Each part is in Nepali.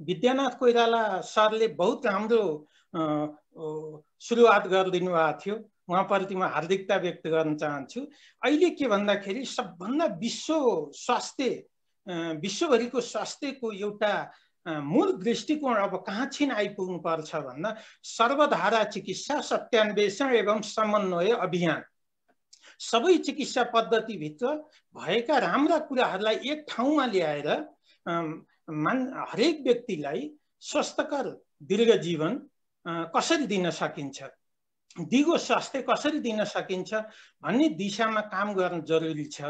विद्यानाथ कोइराला सरले बहुत राम्रो सुरुवात गरिदिनु भएको थियो। उहाँप्रति म हार्दिकता व्यक्त गर्न चाहन्छु। अहिले के भन्दाखेरि सबभन्दा विश्वभरिको स्वास्थ्यको एउटा मूल दृष्टिकोण अब कहाँ छिन आइपुग्नु पर्छ भन्दा सर्वधारा चिकित्सा सत्यान्वेषण एवं समन्वय अभियान। सबै चिकित्सा पद्धतिभित्र भएका राम्रा कुराहरूलाई एक ठाउँमा ल्याएर हरेक व्यक्तिलाई स्वस्थकर दीर्घ जीवन कसरी दिन सकिन्छ, दिगो स्वास्थ्य कसरी दिन सकिन्छ भन्ने दिशामा काम गर्न जरुरी छ।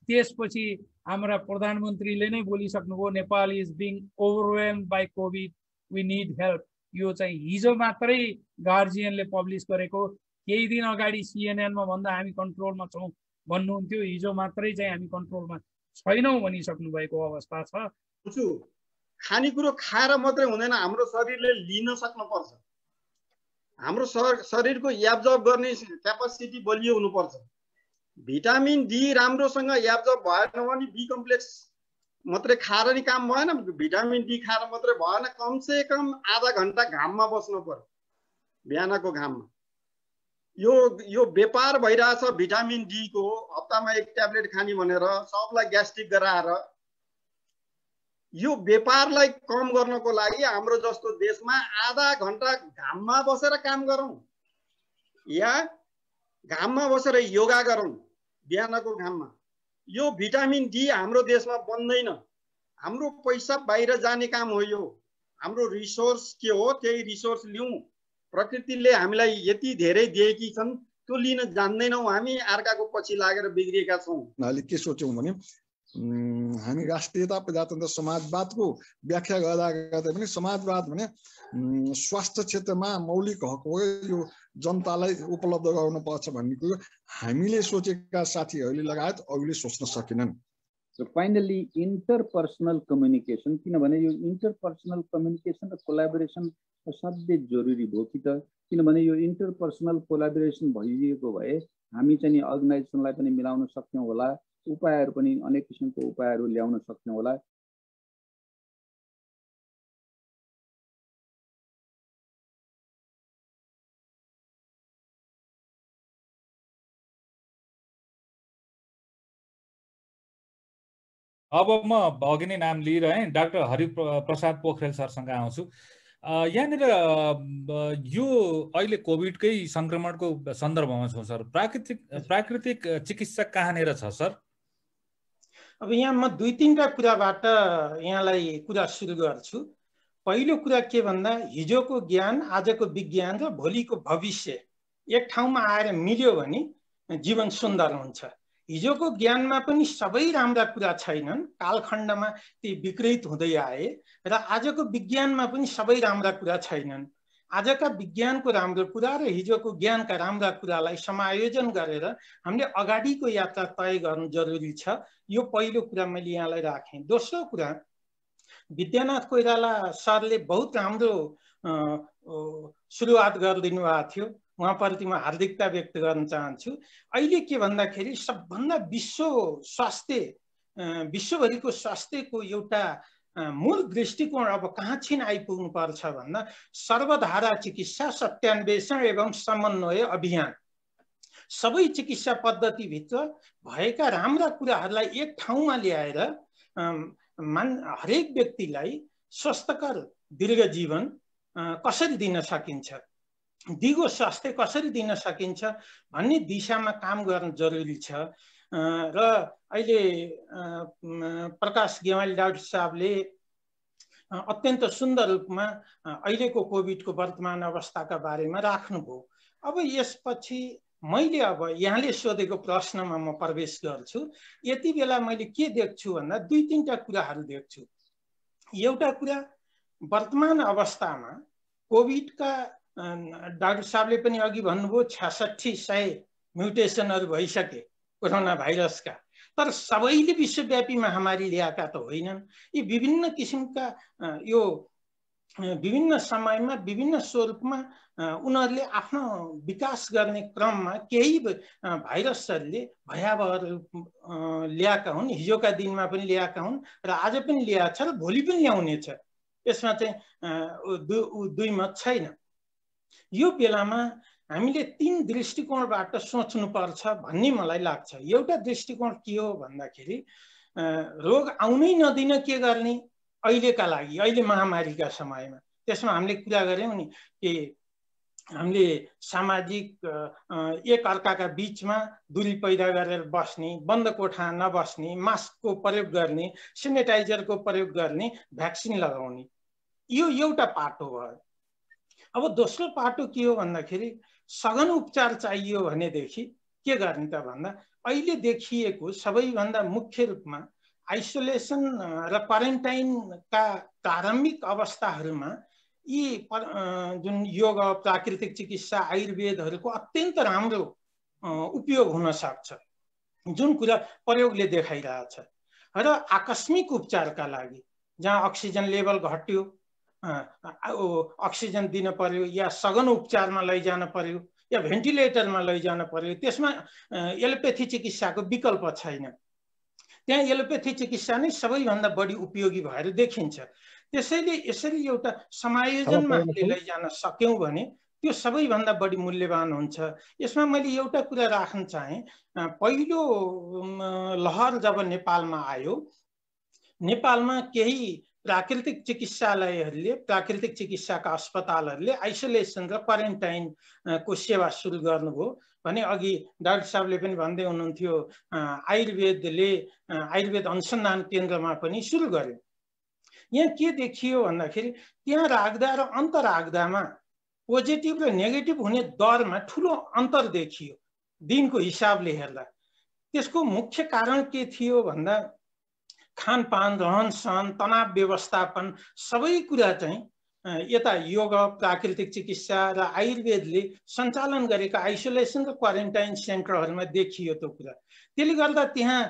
त्यसपछि हाम्रा प्रधानमन्त्रीले नै बोलिसक्नुभयो, Nepal is being overwhelmed by COVID, we need help. यो चाहिँ हिजो मात्रै गार्जियनले पब्लिस गरेको, केही दिन अगाडि सिएनएनमा भन्दा हामी कन्ट्रोलमा छौँ भन्नुहुन्थ्यो, हिजो मात्रै चाहिँ हामी कन्ट्रोलमा छैनौँ भनिसक्नु भएको अवस्था छ। खानेकुरो खाएर मात्रै हुँदैन, हाम्रो शरीरले लिन सक्नुपर्छ। हाम्रो शरीरको एब्जर्ब गर्ने क्यापासिटी बलियो हुनुपर्छ। भिटामिन डी राम्रोसँग एब्जर्ब भएन भने बी कम्प्लेक्स मात्रै खाएर नि काम भएन, भिटामिन डी खाएर मात्रै भएन। कमसे कम आधा घन्टा घाममा बस्नु पर्यो, बिहानको घाममा। यो व्यापार भइरहेछ भिटामिन डी को, हप्तामा 1 ट्याब्लेट खाने भनेर सबलाई ग्यास्ट्रिक गराएर। यो व्यापारलाई कम गर्नको लागि हाम्रो जस्तो देशमा आधा घन्टा घाममा बसेर काम गरौँ, या घाममा बसेर योगा गरौँ बिहानको घाममा। यो भिटामिन डी हाम्रो देशमा बन्दैन। हाम्रो पैसा बाहिर जाने काम हो। यो हाम्रो रिसोर्स के हो, त्यही रिसोर्स लिउँ। प्रकृतिले हामीलाई यति धेरै दिएकी छन्, त्यो लिन जान्दैनौँ हामी, अर्काको पछि लागेर बिग्रिएका छौँ। अहिले के सोच्यौँ भने हामी राष्ट्रियता प्रजातन्त्र समाजवादको व्याख्या गर्दा गर्दै पनि समाजवाद भने स्वास्थ्य क्षेत्रमा मौलिक हक हो, यो जनतालाई उपलब्ध गराउनु पर्छ भन्ने कुरो हामीले सोचेका साथीहरूले लगायत अरूले सोच्न सकेनन्। So finally, interpersonal communication, किनभने यो interpersonal communication र collaboration असाध्यै जरुरी भयो कि त, किनभने यो interpersonal collaboration भइएको भए हामी चाहिँ अर्गनाइजेसनलाई पनि मिलाउन सक्थ्यौँ होला, उपायहरू पनि अनेक किसिमको उपायहरू ल्याउन सक्थ्यौँ होला। अब म अघि नै नाम लिइरहेँ, डाक्टर हरिप्रसाद पोखरेल सरसँग आउँछु। यहाँनिर यो अहिले कोभिडकै संक्रमणको सन्दर्भमा छौँ सर, प्राकृतिक चिकित्सा कहाँनिर छ सर? अब यहाँ म 2-3टा कुराबाट यहाँलाई कुरा सुरु गर्छु। पहिलो कुरा के भन्दा हिजोको ज्ञान, आजको विज्ञान र भोलिको भविष्य एक ठाउँमा आएर मिल्यो भने जीवन सुन्दर हुन्छ। हिजोको ज्ञानमा पनि सबै राम्रा कुरा छैनन्, कालखण्डमा ती विकृत हुँदै आए, र आजको विज्ञानमा पनि सबै राम्रा कुरा छैनन्। आजका विज्ञानको राम्रो कुरा र हिजोको ज्ञानका राम्रा कुरालाई समायोजन गरेर हामीले अगाडिको यात्रा तय गर्नु जरुरी छ। यो पहिलो कुरा मैले यहाँलाई राखेँ। दोस्रो कुरा, विद्यानाथ कोइराला सरले बहुत राम्रो सुरुवात गरिदिनु भएको थियो। उहाँप्रति म हार्दिकता व्यक्त गर्न चाहन्छु। अहिले के भन्दाखेरि सबभन्दा विश्वभरिको स्वास्थ्यको एउटा मूल दृष्टिकोण अब कहाँ छिन आइपुग्नु पर्छ भन्दा सर्वधारा चिकित्सा सत्यान्वेषण एवं समन्वय अभियान। सबै चिकित्सा पद्धतिभित्र भएका राम्रा कुराहरूलाई एक ठाउँमा ल्याएर हरेक व्यक्तिलाई स्वस्थकर दीर्घ जीवन कसरी दिन सकिन्छ, दिगो स्वास्थ्य कसरी दिन सकिन्छ भन्ने दिशामा काम गर्न जरुरी छ। र अहिले प्रकाश गेवाली डाक्टर साहबले अत्यन्त सुन्दर रूपमा अहिलेको कोभिडको वर्तमान अवस्थाका बारेमा राख्नुभयो। अब यसपछि मैले अब यहाँले सोधेको प्रश्नमा म प्रवेश गर्छु। यति बेला मैले के देख्छु भन्दा 2-3टा कुराहरू देख्छु। एउटा कुरा, वर्तमान अवस्थामा कोभिडका डाक्टर साहबले पनि अघि भन्नुभयो 6600 म्युटेसनहरू भइसके कोरोना भाइरसका, तर सबैले विश्वव्यापी महामारी ल्याएका त होइनन्। यी विभिन्न किसिमका यो विभिन्न समयमा विभिन्न स्वरूपमा उनीहरूले आफ्नो विकास गर्ने क्रममा केही भाइरसहरूले भयावह ल्याएका हुन्, हिजोका दिनमा पनि ल्याएका हुन् र आज पनि ल्याएको छ र भोलि पनि ल्याउनेछ। यसमा चाहिँ दुई मत छैन। यो बेलामा हामीले तीन दृष्टिकोणबाट सोच्नुपर्छ भन्ने मलाई लाग्छ। एउटा दृष्टिकोण के हो भन्दाखेरि रोग आउनै नदिन के गर्ने अहिलेका लागि, अहिले महामारीका समयमा। त्यसमा हामीले कुरा गऱ्यौँ नि कि हामीले सामाजिक एक अर्काका बीचमा दूरी पैदा गरेर बस्ने, बन्द कोठा नबस्ने, मास्कको प्रयोग गर्ने, सेनिटाइजरको प्रयोग गर्ने, भ्याक्सिन लगाउने, यो एउटा पाटो भयो। अब दोस्रो पाटो के हो भन्दाखेरि सघन उपचार चाहियो भनेदेखि के गर्ने त भन्दा अहिले देखिएको सबैभन्दा मुख्य रूपमा आइसोलेसन र क्वारेन्टाइनका प्रारम्भिक अवस्थाहरूमा यी जुन योग, प्राकृतिक चिकित्सा, आयुर्वेदहरूको अत्यन्त राम्रो उपयोग हुन सक्छ, जुन कुरा प्रयोगले देखाइरहेछ। र आकस्मिक उपचारका लागि जहाँ अक्सिजन लेभल घट्यो, अक्सिजन दिन पर्यो या सघन उपचारमा लैजान पर्यो या भेन्टिलेटरमा लैजान पर्यो, त्यसमा एलोपेथी चिकित्साको विकल्प छैन। त्यहाँ एलोपेथी चिकित्सा नै सबैभन्दा बढी उपयोगी भएर देखिन्छ। त्यसैले यसरी एउटा समायोजनमा हामीले लैजान सक्यौँ भने त्यो सबैभन्दा बढी मूल्यवान हुन्छ। यसमा मैले एउटा कुरा राख्न चाहेँ, पहिलो लहर जब नेपालमा आयो, नेपालमा केही प्राकृतिक चिकित्सालयहरूले, प्राकृतिक चिकित्साका अस्पतालहरूले आइसोलेसन र क्वारेन्टाइनको सेवा सुरु गर्नुभयो भने अघि डाक्टर साहबले पनि भन्दै हुनुहुन्थ्यो आयुर्वेदले आयुर्वेद अनुसन्धान केन्द्रमा पनि सुरु गर्यो। यहाँ के देखियो भन्दाखेरि त्यहाँ राख्दा र अन्त राख्दामा पोजिटिभ र नेगेटिभ हुने दरमा ठुलो अन्तर देखियो दिनको हिसाबले हेर्दा। त्यसको मुख्य कारण के थियो भन्दा खानपान, रहनसहन, तनाव व्यवस्थापन सबै कुरा चाहिँ यता योग, प्राकृतिक चिकित्सा र आयुर्वेदले सञ्चालन गरेका आइसोलेसन र क्वारेन्टाइन सेन्टरहरूमा देखियो त्यो कुरा। त्यसले गर्दा त्यहाँ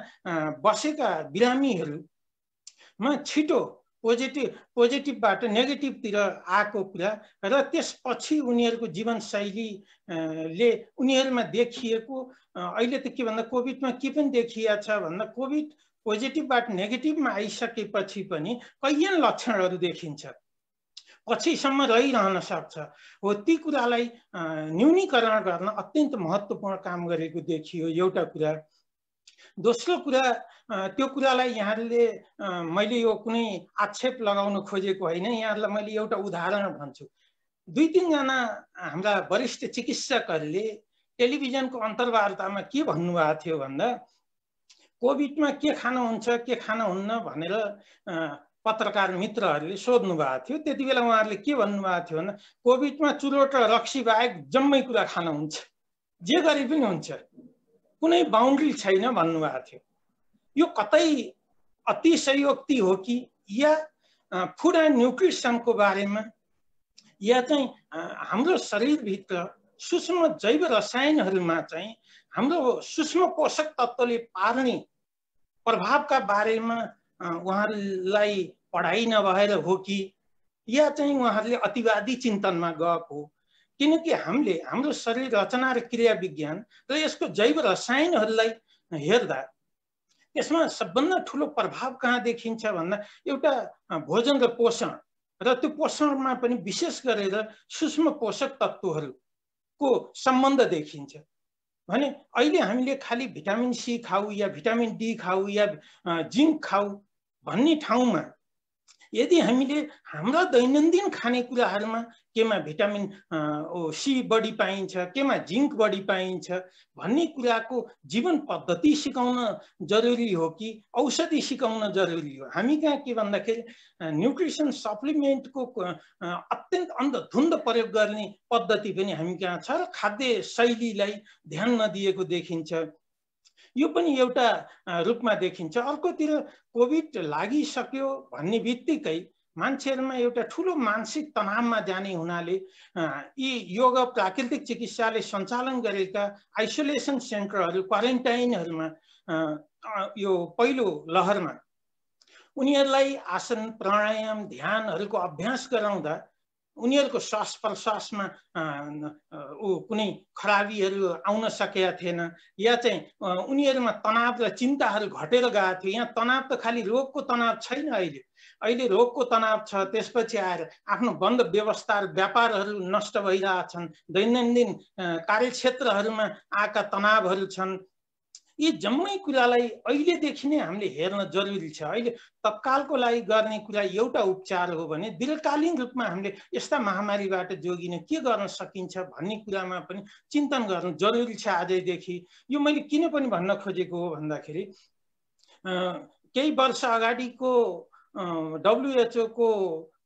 बसेका बिरामीहरूमा छिटो पोजिटिभबाट नेगेटिभतिर आएको कुरा र त्यसपछि उनीहरूको जीवनशैलीले उनीहरूमा देखिएको अहिले त के भन्दा कोभिडमा के पनि देखिएको छ भन्दा कोभिड पोजिटिभबाट नेगेटिभमा आइसकेपछि पनि कैयन लक्षणहरू देखिन्छ, पछिसम्म रहिरहन सक्छ। हो ती कुरालाई न्यूनीकरण गर्न अत्यन्त महत्त्वपूर्ण काम गरेको देखियो एउटा कुरा। दोस्रो कुरा, त्यो कुरालाई यहाँहरूले मैले यो कुनै आक्षेप लगाउन खोजेको होइन, यहाँहरूलाई मैले एउटा उदाहरण भन्छु। 2-3 जना हाम्रा वरिष्ठ चिकित्सकहरूले टेलिभिजनको अन्तर्वार्तामा के भन्नुभएको थियो भन्दा कोभिडमा के खानुहुन्छ के खानुहुन्न भनेर पत्रकार मित्रहरूले सोध्नु भएको थियो। त्यति बेला उहाँहरूले के भन्नुभएको थियो भन्दा कोभिडमा चुरोट र रक्सी बाहेक जम्मै कुरा खान हुन्छ, जे गरे पनि हुन्छ, कुनै बााउन्ड्री छैन भन्नुभएको थियो। यो कतै अतिशयोक्ति हो कि या फुड एन्ड न्युट्रिसनको बारेमा या चाहिँ हाम्रो शरीरभित्र सूक्ष्म जैव रसायनहरूमा चाहिँ हाम्रो सूक्ष्म पोषक तत्त्वले पार्ने प्रभावका बारेमा उहाँहरूलाई पढाइ नभएर हो कि या चाहिँ उहाँहरूले अतिवादी चिन्तनमा गएको। किनकि हामीले हाम्रो शरीर रचना र क्रिया विज्ञान र यसको जैव रसायनहरूलाई हेर्दा यसमा सबभन्दा ठुलो प्रभाव कहाँ देखिन्छ भन्दा एउटा भोजन र पोषण, र त्यो पोषणमा पनि विशेष गरेर सूक्ष्म पोषक तत्त्वहरूको सम्बन्ध देखिन्छ। भने अहिले हामीले खालि भिटामिन सी खाऊ या भिटामिन डी खाऊ या जिङ्क खाऊ भन्ने ठाउँमा यदि हामीले हाम्रा दैनन्दिन खानेकुराहरूमा केमा भिटामिन सी बढी पाइन्छ, केमा जिङ्क बढी पाइन्छ भन्ने कुराको जीवन पद्धति सिकाउन जरुरी हो कि औषधि सिकाउन जरुरी हो। हामी कहाँ के भन्दाखेरि न्युट्रिसन सप्लिमेन्टको अत्यन्त अन्धधुन्द प्रयोग गर्ने पद्धति पनि हामी कहाँ छ र खाद्य शैलीलाई ध्यान नदिएको देखिन्छ। यो पनि एउटा रूपमा देखिन्छ। अर्कोतिर कोभिड लागिसक्यो भन्ने बित्तिकै मान्छेहरूमा एउटा ठुलो मानसिक तनावमा जाने हुनाले यी योग प्राकृतिक चिकित्साले सञ्चालन गरेका आइसोलेसन सेन्टरहरू, क्वारेन्टाइनहरूमा यो पहिलो लहरमा उनीहरूलाई आसन प्राणायाम ध्यानहरूको अभ्यास गराउँदा उनीहरूको श्वास प्रश्वासमा कुनै खराबीहरू आउन सकेका थिएन या चाहिँ उनीहरूमा तनाव र चिन्ताहरू घटेर गएको थियो। यहाँ तनाव त खालि रोगको तनाव छैन, अहिले रोगको तनाव छ। त्यसपछि आएर आफ्नो बन्द व्यवस्था व्यापारहरू नष्ट भइरहेछन्, दैनन्दिन कार्यक्षेत्रहरूमा आएका तनावहरू छन्। यी जम्मै कुरालाई अहिलेदेखि नै हामीले हेर्न जरुरी छ। अहिले तत्कालको लागि गर्ने कुरा एउटा उपचार हो भने दीर्घकालीन रूपमा हामीले यस्ता महामारीबाट जोगिन के गर्न सकिन्छ भन्ने कुरामा पनि चिन्तन गर्नु जरुरी छ आजैदेखि। यो मैले किन पनि भन्न खोजेको हो भन्दाखेरि केही वर्ष अगाडिको WHO को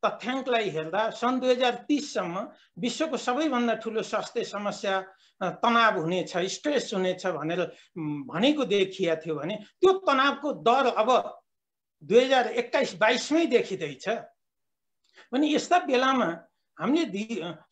तथ्याङ्कलाई हेर्दा सन् 2030 सम्म विश्वको सबैभन्दा ठुलो स्वास्थ्य समस्या तनाव हुनेछ, स्ट्रेस हुनेछ भनेर भनेको देखिया थियो भने त्यो तनावको दर अब 2021-22 मै देखिँदैछ। भने यस्ता बेलामा हामीले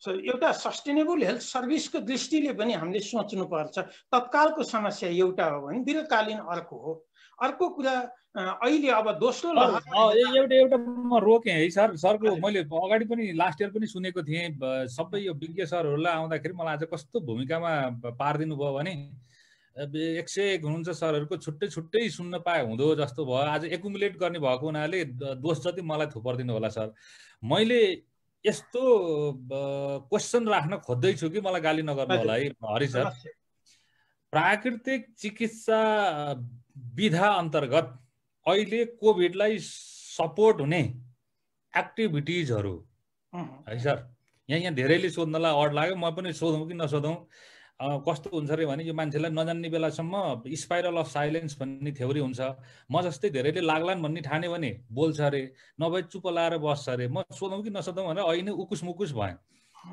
एउटा सस्टेनेबल हेल्थ सर्भिसको दृष्टिले पनि हामीले सोच्नुपर्छ। तत्कालको समस्या एउटा हो भने दीर्घकालीन अर्को हो। अर्को कुरा अहिले अब दोस्रो एउटा म रोकेँ है सर। सरको मैले अगाडि पनि लास्ट इयर पनि सुनेको थिएँ। सबै यो विज्ञ सरहरूलाई आउँदाखेरि मलाई आज कस्तो भूमिकामा पारिदिनु भयो भने 101 हुनुहुन्छ सरहरूको छुट्टै छुट्टै सुन्न पाए हुँदो जस्तो भयो। आज एकुमुलेट गर्ने भएको हुनाले दोष जति मलाई थुपर्दिनु होला सर। मैले यस्तो क्वेसन राख्न खोज्दैछु कि मलाई गाली नगर्नु होला है हरि सर। प्राकृतिक चिकित्सा विधा अन्तर्गत अहिले कोभिडलाई सपोर्ट हुने एक्टिभिटिजहरू है सर। यहाँ धेरैले सोध्नलाई अड लाग्यो, म पनि सोधौँ कि नसोधौँ। कस्तो हुन्छ अरे भने यो मान्छेलाई नजान्ने बेलासम्म स्पाइरल अफ साइलेन्स भन्ने थ्योरी हुन्छ। म जस्तै धेरैले लाग्लान् भन्ने ठाने भने बोल्छ अरे, नभए चुप लाएर बस्छ अरे। म सोधौँ कि नसोधौँ भनेर अहिले उकुस मुकुस भएँ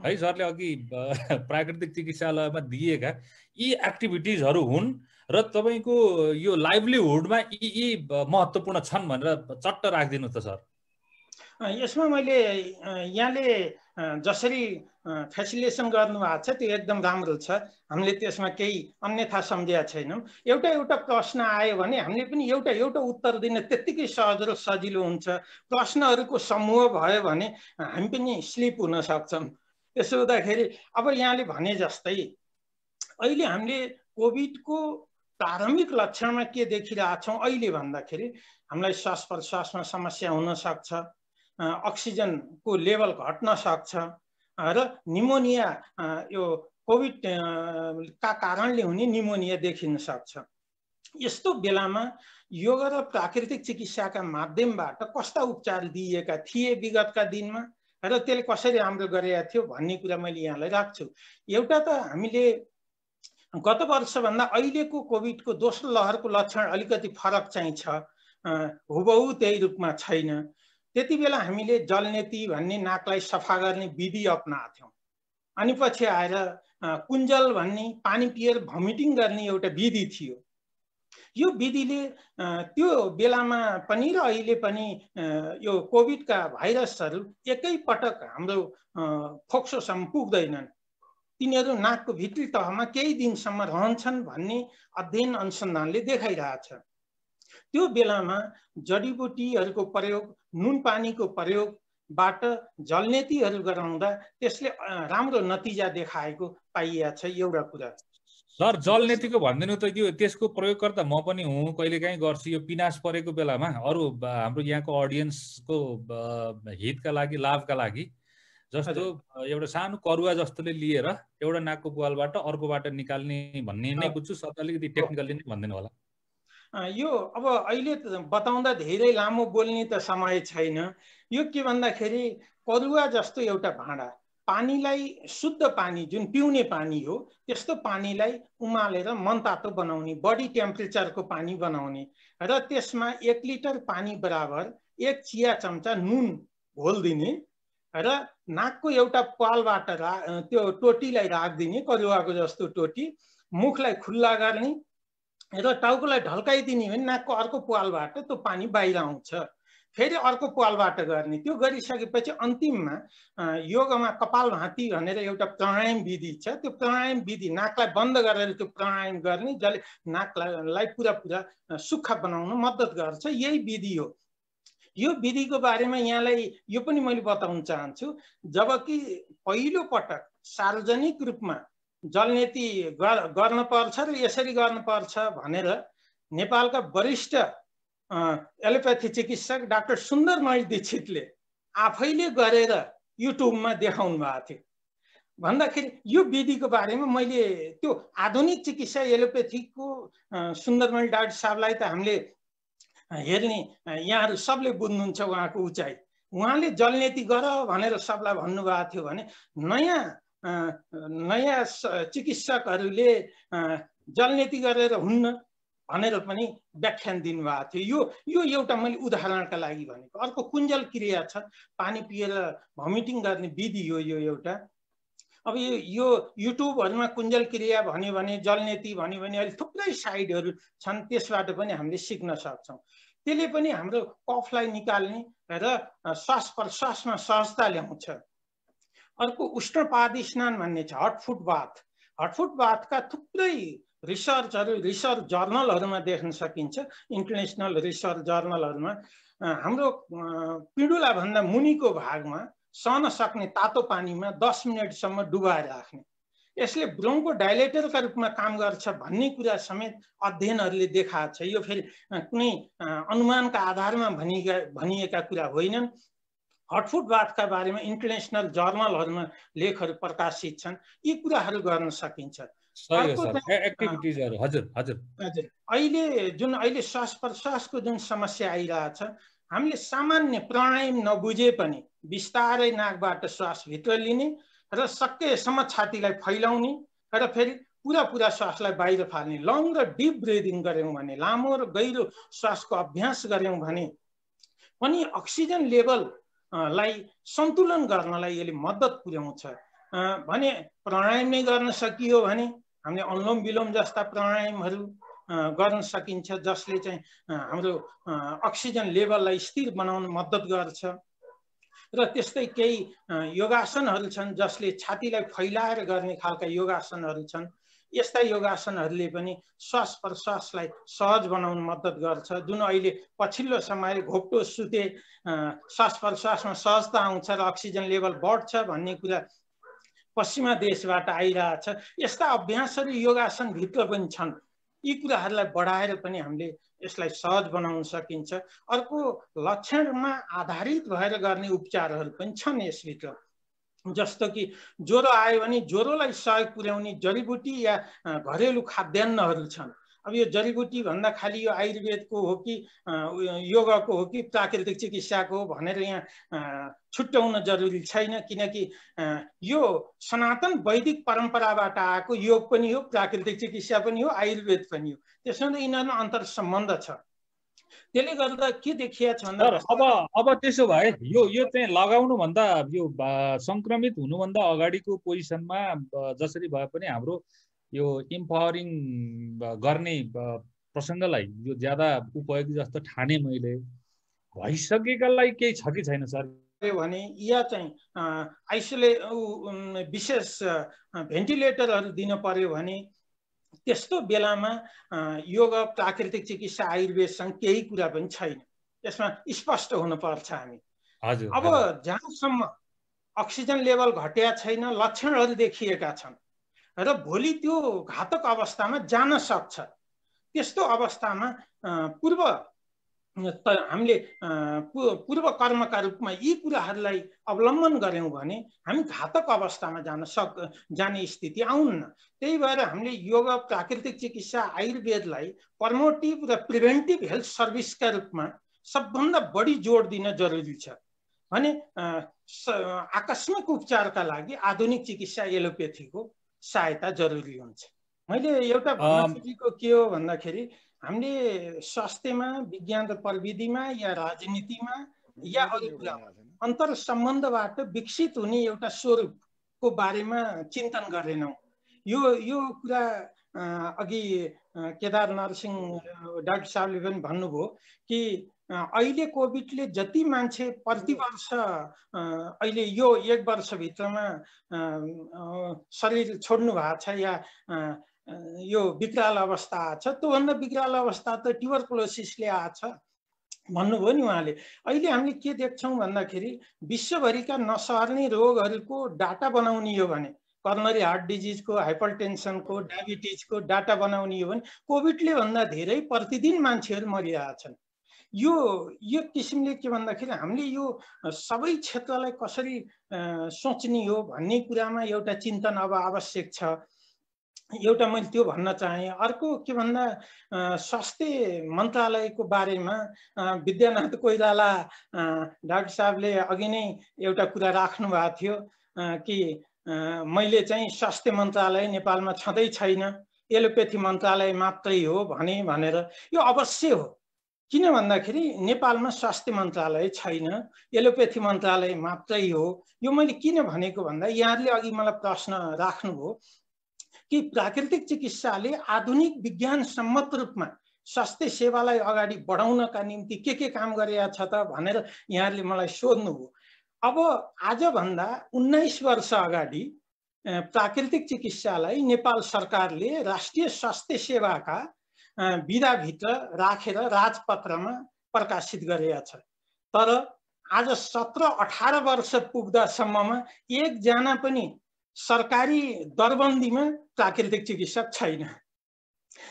है। सरले अघि प्राकृतिक चिकित्सालयमा दिएका यी एक्टिभिटिजहरू हुन् र तपाईँको यो लाइभलीहुडमा यी महत्त्वपूर्ण छन् भनेर चट्ट राखिदिनु त सर। यसमा मैले यहाँले जसरी फेसिलिटेसन गर्नुभएको छ त्यो एकदम राम्रो छ। हामीले त्यसमा केही अन्यथा सम्झेका छैनौँ। एउटा प्रश्न आयो भने हामीले पनि एउटा उत्तर दिन त्यत्तिकै सहज र सजिलो हुन्छ। प्रश्नहरूको समूह भयो भने हामी पनि स्लिप हुन सक्छौँ। त्यसो हुँदाखेरि अब यहाँले भने जस्तै अहिले हामीले कोभिडको प्रारम्भिक लक्षणमा के देखिरहेछौँ अहिले भन्दाखेरि हामीलाई श्वास प्रश्वासमा समस्या हुन सक्छ, अक्सिजनको लेभल घट्न सक्छ र निमोनिया यो कोभिड का कारणले हुने निमोनिया देखिन सक्छ। यस्तो बेलामा योग र प्राकृतिक चिकित्साका माध्यमबाट कस्ता उपचार दिएका थिए विगतका दिनमा र त्यसले कसरी राम्रो गरेका थियो भन्ने कुरा मैले यहाँलाई राख्छु। एउटा त हामीले गत वर्षभन्दा अहिलेको कोभिडको दोस्रो लहरको लक्षण अलिकति फरक चाहिँ छ, हुबहु त्यही रूपमा छैन। त्यति बेला हामीले जलनेती भन्ने नाकलाई सफा गर्ने विधि अपनाएको थियौँ। अनि पछि आएर कुञ्जल भन्ने पानी पिएर भमिटिङ गर्ने एउटा विधि थियो। यो विधिले त्यो बेलामा पनि र अहिले पनि यो कोभिडका भाइरसहरू एकैपटक हाम्रो फोक्सोसम्म पुग्दैनन्। तिनीहरू नाकको भित्री तहमा केही दिनसम्म रहन्छन् भन्ने अध्ययन अनुसन्धानले देखाइरहेछ। त्यो बेलामा जडीबुटीहरूको प्रयोग, नुन पानीको प्रयोगबाट जलनेतीहरू गराउँदा त्यसले राम्रो नतिजा देखाएको पाइएको छ। एउटा कुरा सर जलनेतीको भनिदिनु त यो त्यसको प्रयोगकर्ता म पनि हुँ, कहिलेकाहीँ गर्छु। यो पिनास परेको बेलामा अरू हाम्रो यहाँको अडियन्सको हितका लागि लाभका लागि जस्तो एउटा सानो करुवा जस्तोले लिएर एउटा नाकको पुवालबाट अर्कोबाट निकाल्ने भन्ने नै बुझ्छु। सर अलिकति टेक्निकली नै भनिदिनु होला। यो अब अहिले बताउँदा धेरै लामो बोल्ने त समय छैन। यो के भन्दाखेरि करुवा जस्तो एउटा भाँडा, पानीलाई शुद्ध पानी जुन पिउने पानी हो त्यस्तो पानीलाई उमालेर मनतातो बनाउने, बडी टेम्परेचरको पानी बनाउने र त्यसमा 1 लिटर पानी बराबर 1 चिया चम्चा नुन घोलिदिने र नाकको एउटा पालबाट त्यो टोटीलाई राखिदिने, करुवाको जस्तो टोटी, मुखलाई खुल्ला गर्ने र टाउकोलाई ढल्काइदिने भने नाकको अर्को पालबाट त्यो पानी बाहिर आउँछ। फेरि अर्को पालबाट गर्ने। त्यो गरिसकेपछि अन्तिममा योगमा कपालभाती भनेर एउटा प्राणायाम विधि छ। त्यो प्राणायाम विधि नाकलाई बन्द गरेर त्यो प्राणायाम गर्ने जसले नाकलाई पुरा सुक्खा बनाउन मद्दत गर्छ। यही विधि हो। यो विधिको बारेमा यहाँलाई यो पनि मैले बताउन चाहन्छु, जबकि पहिलो पटक सार्वजनिक रूपमा जलनीति गर्न पर्छ र यसरी गर्न पर्छ भनेर नेपालका वरिष्ठ एलोप्याथी चिकित्सक डाक्टर सुन्दरमणि दीक्षितले आफैले गरेर युट्युबमा देखाउनु भएको थियो। भन्दाखेरि यो विधिको बारेमा मैले त्यो आधुनिक चिकित्सा एलोप्याथीको सुन्दरमणि डाक्टर साहबलाई त हामीले हेर्ने यहाँहरू सबले बुझ्नुहुन्छ उहाँको उचाइ। उहाँले जलनीति गर भनेर सबलाई भन्नुभएको थियो भने नयाँ चिकित्सकहरूले जलनीति गरेर हुन्न भनेर पनि व्याख्यान दिनुभएको थियो। यो एउटा मैले उदाहरणका लागि भनेको। अर्को कुञ्जल क्रिया छ, पानी पिएर भमिटिङ गर्ने विधि हो यो एउटा। अब यो युट्युबहरूमा कुञ्जल क्रिया भन्यो भने, जलनीति भन्यो भने अहिले थुप्रै साइडहरू छन्, त्यसबाट पनि हामीले सिक्न सक्छौँ। त्यसले पनि हाम्रो कफलाई निकाल्ने र श्वास प्रश्वासमा सहजता ल्याउँछ। अर्को उष्णपादी स्नान भन्ने छ, हटफुट बाथ। हटफुट बाथका थुप्रै रिसर्च जर्नलहरूमा देख्न सकिन्छ, इन्टरनेसनल रिसर्च जर्नलहरूमा। हाम्रो पिँडुला भन्दा मुनिको भागमा सहन सक्ने तातो पानीमा 10 मिनटसम्म डुबाएर राख्ने, यसले ब्रोन्को डाइलेटरका रूपमा काम गर्छ भन्ने कुरा समेत अध्ययनहरूले देखाएको छ। यो फेरि कुनै अनुमानका आधारमा भनिएका कुरा होइनन्। हटफुट बाथका बारेमा इन्टरनेसनल जर्नलहरूमा लेखहरू प्रकाशित छन्। यी कुराहरू गर्न सकिन्छ। अहिले श्वास प्रश्वासको जुन समस्या आइरहेछ, हामीले सामान्य प्राणायाम नबुझे पनि बिस्तारै नाकबाट श्वास भित्र लिने र सकेसम्म छातीलाई फैलाउने र फेरि पुरा श्वासलाई बाहिर फाल्ने, लङ र डिप ब्रिदिङ गऱ्यौँ भने, लामो र गहिरो श्वासको अभ्यास गऱ्यौँ भने पनि अक्सिजन लेभललाई सन्तुलन गर्नलाई यसले मद्दत पुर्याउँछ। भने प्राणायाम नै गर्न सकियो भने हामीले अनुलोम विलोम जस्ता प्राणायामहरू गर्न सकिन्छ, जसले चाहिँ हाम्रो अक्सिजन लेभललाई स्थिर बनाउन मद्दत गर्छ। र त्यस्तै केही योगासनहरू छन् जसले छातीलाई फैलाएर गर्ने खालका योगासनहरू छन्। यस्ता योगासनहरूले पनि श्वास प्रश्वासलाई सहज बनाउन मद्दत गर्छ। जुन अहिले पछिल्लो समय घोप्टो सुते श्वास प्रश्वासमा सहजता आउँछ र अक्सिजन लेभल बढ्छ भन्ने कुरा पश्चिमा देशबाट आइरहेछ। यस्ता अभ्यासहरू योगासनभित्र पनि छन्। यी कुराहरूलाई बढाएर पनि हामीले यसलाई सहज बनाउन सकिन्छ। अर्को लक्षणमा आधारित भएर गर्ने उपचारहरू पनि छन् यसभित्र, जस्तो कि ज्वरो आयो भने ज्वरोलाई सहयोग पुर्याउने जडीबुटी या घरेलु खाद्यान्नहरू छन्। अब यो जडीबुटी भन्दा खालि यो आयुर्वेदको हो कि योगको हो कि प्राकृतिक चिकित्साको हो भनेर यहाँ छुट्याउन जरुरी छैन, किनकि यो सनातन वैदिक परम्पराबाट आएको योग पनि हो, प्राकृतिक चिकित्सा पनि हो, आयुर्वेद पनि हो। त्यसमा यिनीहरूमा अन्तर सम्बन्ध छ। त्यसले गर्दा के देखिया छ भन्दा अब त्यसो भए यो चाहिँ लगाउनु भन्दा यो संक्रमित हुनुभन्दा अगाडिको पोजिसनमा जसरी भए पनि हाम्रो यो इम्पावरिङ गर्ने प्रसङ्गलाई यो ज्यादा उपयोगी जस्तो ठाने मैले। भइसकेकालाई केही छ कि छैन सर भने या चाहिँ विशेष भेन्टिलेटरहरू दिन पर्यो भने त्यस्तो बेलामा योग प्राकृतिक चिकित्सा आयुर्वेदसँग केही कुरा पनि छैन। यसमा स्पष्ट हुनुपर्छ हामी। अब जहाँसम्म अक्सिजन लेभल घटेका छैन, लक्षणहरू देखिएका छन् र भोलि त्यो घातक अवस्थामा जान सक्छ, त्यस्तो अवस्थामा हामीले पूर्व कर्मका रूपमा यी कुराहरूलाई अवलम्बन गर्यौं भने हामी घातक अवस्थामा जाने स्थिति आउन्न। त्यही भएर हामीले योग प्राकृतिक चिकित्सा आयुर्वेदलाई प्रमोटिभ र प्रिभेन्टिभ हेल्थ सर्भिसका रूपमा सबभन्दा बढी जोड दिन जरुरी छ भने आकस्मिक उपचारका लागि आधुनिक चिकित्सा एलोप्याथीको सहायता जरुरी हुन्छ। मैले एउटा भन्न खोजेको के हो भन्दाखेरि हामीले स्वास्थ्यमा, विज्ञान र प्रविधिमा या राजनीतिमा या अरू कुरामा अन्तर सम्बन्धबाट विकसित हुने एउटा स्वरूपको बारेमा चिन्तन गरेनौं। यो कुरा अघि केदार नरसिंह डाक्टर साहबले पनि भन्नुभयो कि अहिले कोभिडले जति मान्छे प्रति वर्ष अहिले यो 1 वर्षभित्रमा शरीर छोड्नु भएको छ या यो विकराल अवस्था छ, त्योभन्दा विकराल अवस्था त ट्युबरकुलोसिसले आछ। भन्नुभयो नि उहाँले। अहिले हामीले के देख्छौँ भन्दाखेरि विश्वभरिका नसर्ने रोगहरूको डाटा बनाउने हो भने, कर्नरी हार्ट डिजिजको, हाइपरटेन्सनको, डायबिटिजको डाटा बनाउने हो भने कोभिडले भन्दा धेरै प्रतिदिन मान्छेहरू मरिरहेछन्। यो किसिमले के भन्दाखेरि हामीले यो सबै क्षेत्रलाई कसरी सोच्ने हो भन्ने कुरामा एउटा चिन्तन अब आवश्यक छ। एउटा मैले त्यो भन्न चाहेँ। अर्को के भन्दा स्वास्थ्य मन्त्रालयको बारेमा विद्यानाथ कोइराला डाक्टर साहबले अघि नै एउटा कुरा राख्नु भएको थियो कि मैले चाहिँ स्वास्थ्य मन्त्रालय नेपालमा छँदै छैन, एलोपेथी मन्त्रालय मात्रै हो भनेर। यो अवश्य हो। किन भन्दाखेरि नेपालमा स्वास्थ्य मन्त्रालय छैन, एलोपेथी मन्त्रालय मात्रै हो। यो मैले किन भनेको भन्दा यहाँहरूले अघि मलाई प्रश्न राख्नुभयो कि प्राकृतिक चिकित्साले आधुनिक विज्ञान सम्मत रूपमा स्वास्थ्य सेवालाई अगाडि बढाउनका निम्ति के काम गरेका छ त भनेर यहाँहरूले मलाई सोध्नुभयो। अब आजभन्दा 19 वर्ष अगाडि प्राकृतिक चिकित्सालाई नेपाल सरकारले राष्ट्रिय स्वास्थ्य सेवाका विधाभित्र राखेर राजपत्रमा प्रकाशित गरेका छ। तर आज 17-18 वर्ष पुग्दासम्ममा एकजना पनि सरकारी दरबन्दीमा प्राकृतिक चिकित्सक छैन।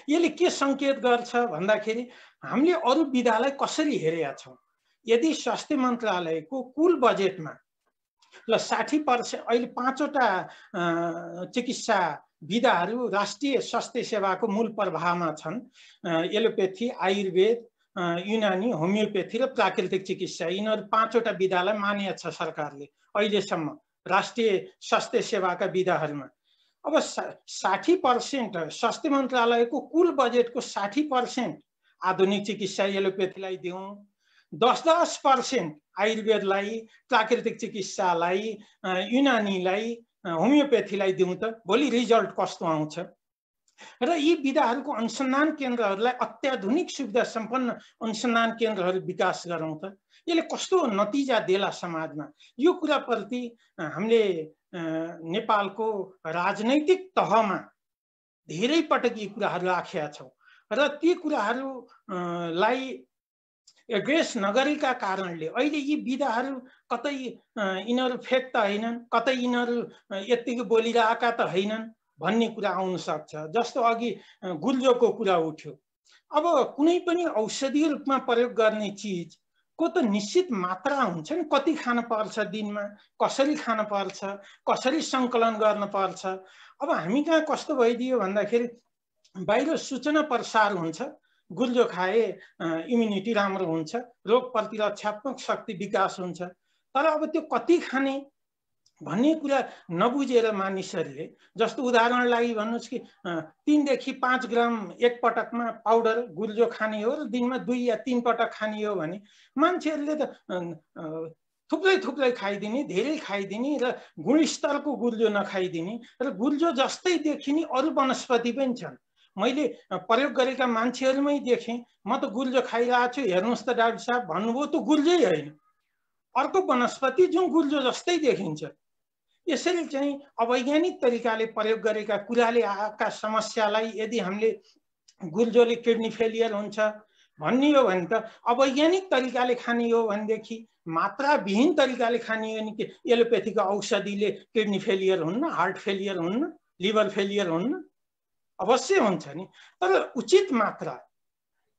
यसले के सङ्केत गर्छ भन्दाखेरि हामीले अरू विधालाई कसरी हेरेका छौँ। यदि स्वास्थ्य मन्त्रालयको कुल बजेटमा ल 60% अहिले 5वटा चिकित्सा विधाहरू राष्ट्रिय स्वास्थ्य सेवाको मूल प्रवाहमा छन्। एलोपेथी, आयुर्वेद, युनानी, होमियोपेथी र प्राकृतिक चिकित्सा। यिनीहरू 5वटा विधालाई मानिएको छ सरकारले अहिलेसम्म राष्ट्रिय स्वास्थ्य सेवाका विधाहरूमा। अब 60% स्वास्थ्य मन्त्रालयको कुल बजेटको 60% आधुनिक चिकित्सा एलोपेथीलाई दिउँ, 10% आयुर्वेदलाई, प्राकृतिक चिकित्सालाई, युनानीलाई, होमियोपेथीलाई दिउँ त भोलि रिजल्ट कस्तो आउँछ। र यी विधाहरूको अनुसन्धान केन्द्रहरूलाई अत्याधुनिक सुविधा सम्पन्न अनुसन्धान केन्द्रहरू विकास गरौँ त यसले कस्तो नतिजा देला समाजमा। यो कुराप्रति हामीले नेपालको राजनैतिक तहमा धेरै पटक यी कुराहरू राखेका छौँ र ती कुराहरूलाई एड्रेस नगरेका कारणले अहिले यी विधाहरू कतै यिनीहरू फेक त होइनन्, कतै यिनीहरू यत्तिकै बोलिरहेका त होइनन् भन्ने कुरा आउन सक्छ। जस्तो अघि गुल्जोको कुरा उठ्यो। अब कुनै पनि औषधीय रूपमा प्रयोग गर्ने चिज को त निश्चित मात्रा हुन्छ नि, कति खान पर्छ दिनमा, कसरी खान पर्छ, कसरी सङ्कलन गर्न पर्छ। अब हामी कहाँ कस्तो भइदियो भन्दाखेरि बाहिर सूचना प्रसार हुन्छ, गुल्जो खाए इम्युनिटी राम्रो हुन्छ, रोग प्रतिरक्षात्मक शक्ति विकास हुन्छ। तर अब त्यो कति खाने भन्ने कुरा नबुझेर मानिसहरूले, जस्तो उदाहरण लागि भन्नुहोस् कि 3 देखि 5 ग्राम एक पटकमा पाउडर गुल्जो खाने हो र दिनमा 2 या 3 पटक खाने हो भने मान्छेहरूले त थुप्रै खाइदिने, धेरै खाइदिने र गुणस्तरको गुल्जो नखाइदिने र गुल्जो जस्तै देखिने अरू वनस्पति पनि छन्। मैले प्रयोग गरेका मान्छेहरूमै देखेँ, म त गुल्जो खाइरहेको छु, हेर्नुहोस् त डाक्टर साहब भन्नुभयो, त्यो गुल्जै होइन, अर्को वनस्पति जुन गुल्जो जस्तै देखिन्छ। यसरी चाहिँ अवैज्ञानिक तरिकाले प्रयोग गरेका कुराले आएका समस्यालाई यदि हामीले गुल्जोले किडनी फेलियर हुन्छ भन्ने हो भने त अवैज्ञानिक तरिकाले खाने हो भनेदेखि मात्राविहीन तरिकाले खाने हो भने एलोपेथीको औषधिले किडनी फेलियर हुन्न, हार्ट फेलियर हुन्न, लिभर फेलियर हुन्न? अवश्य हुन्छ नि। तर उचित मात्रा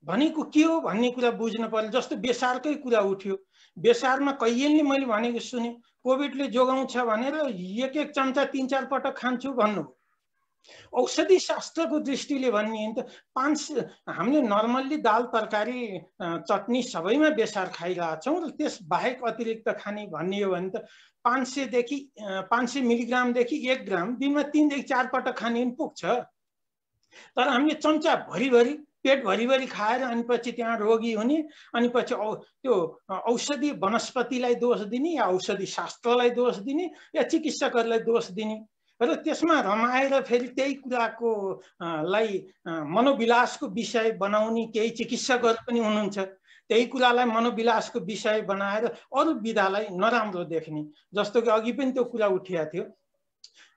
भनेको के हो भन्ने कुरा बुझ्नु पर्यो। जस्तो बेसारकै कुरा उठ्यो, बेसारमा कैयनले मैले भनेको सुने कोभिडले जोगाउँछ भनेर 1 चम्चा 3-4 पटक खान्छु भन्नु। औषधि शास्त्रको दृष्टिले भन्ने त 500 हामीले नर्मल्ली दाल तरकारी चटनी सबैमा बेसार खाइरहेछौँ र त्यस बाहेक अतिरिक्त खाने भन्ने हो भने त 500 मिलिग्रामदेखि 1 ग्राम दिनमा 3 देखि 4 पटक खाने पनि पुग्छ। तर हामीले चम्चा भरिभरि पेट भरिभरि खाएर अनि पछि त्यहाँ रोगी हुने, अनि पछि त्यो औषधि वनस्पतिलाई दोष दिने या औषधि शास्त्रलाई दोष दिने या चिकित्सकहरूलाई दोष दिने र त्यसमा रमाएर फेरि त्यही कुराको लाई मनोविलासको विषय बनाउने केही चिकित्सकहरू पनि हुनुहुन्छ। त्यही कुरालाई मनोविलासको विषय बनाएर अरू विधालाई नराम्रो देख्ने। जस्तो कि अघि पनि त्यो कुरा उठिएको थियो,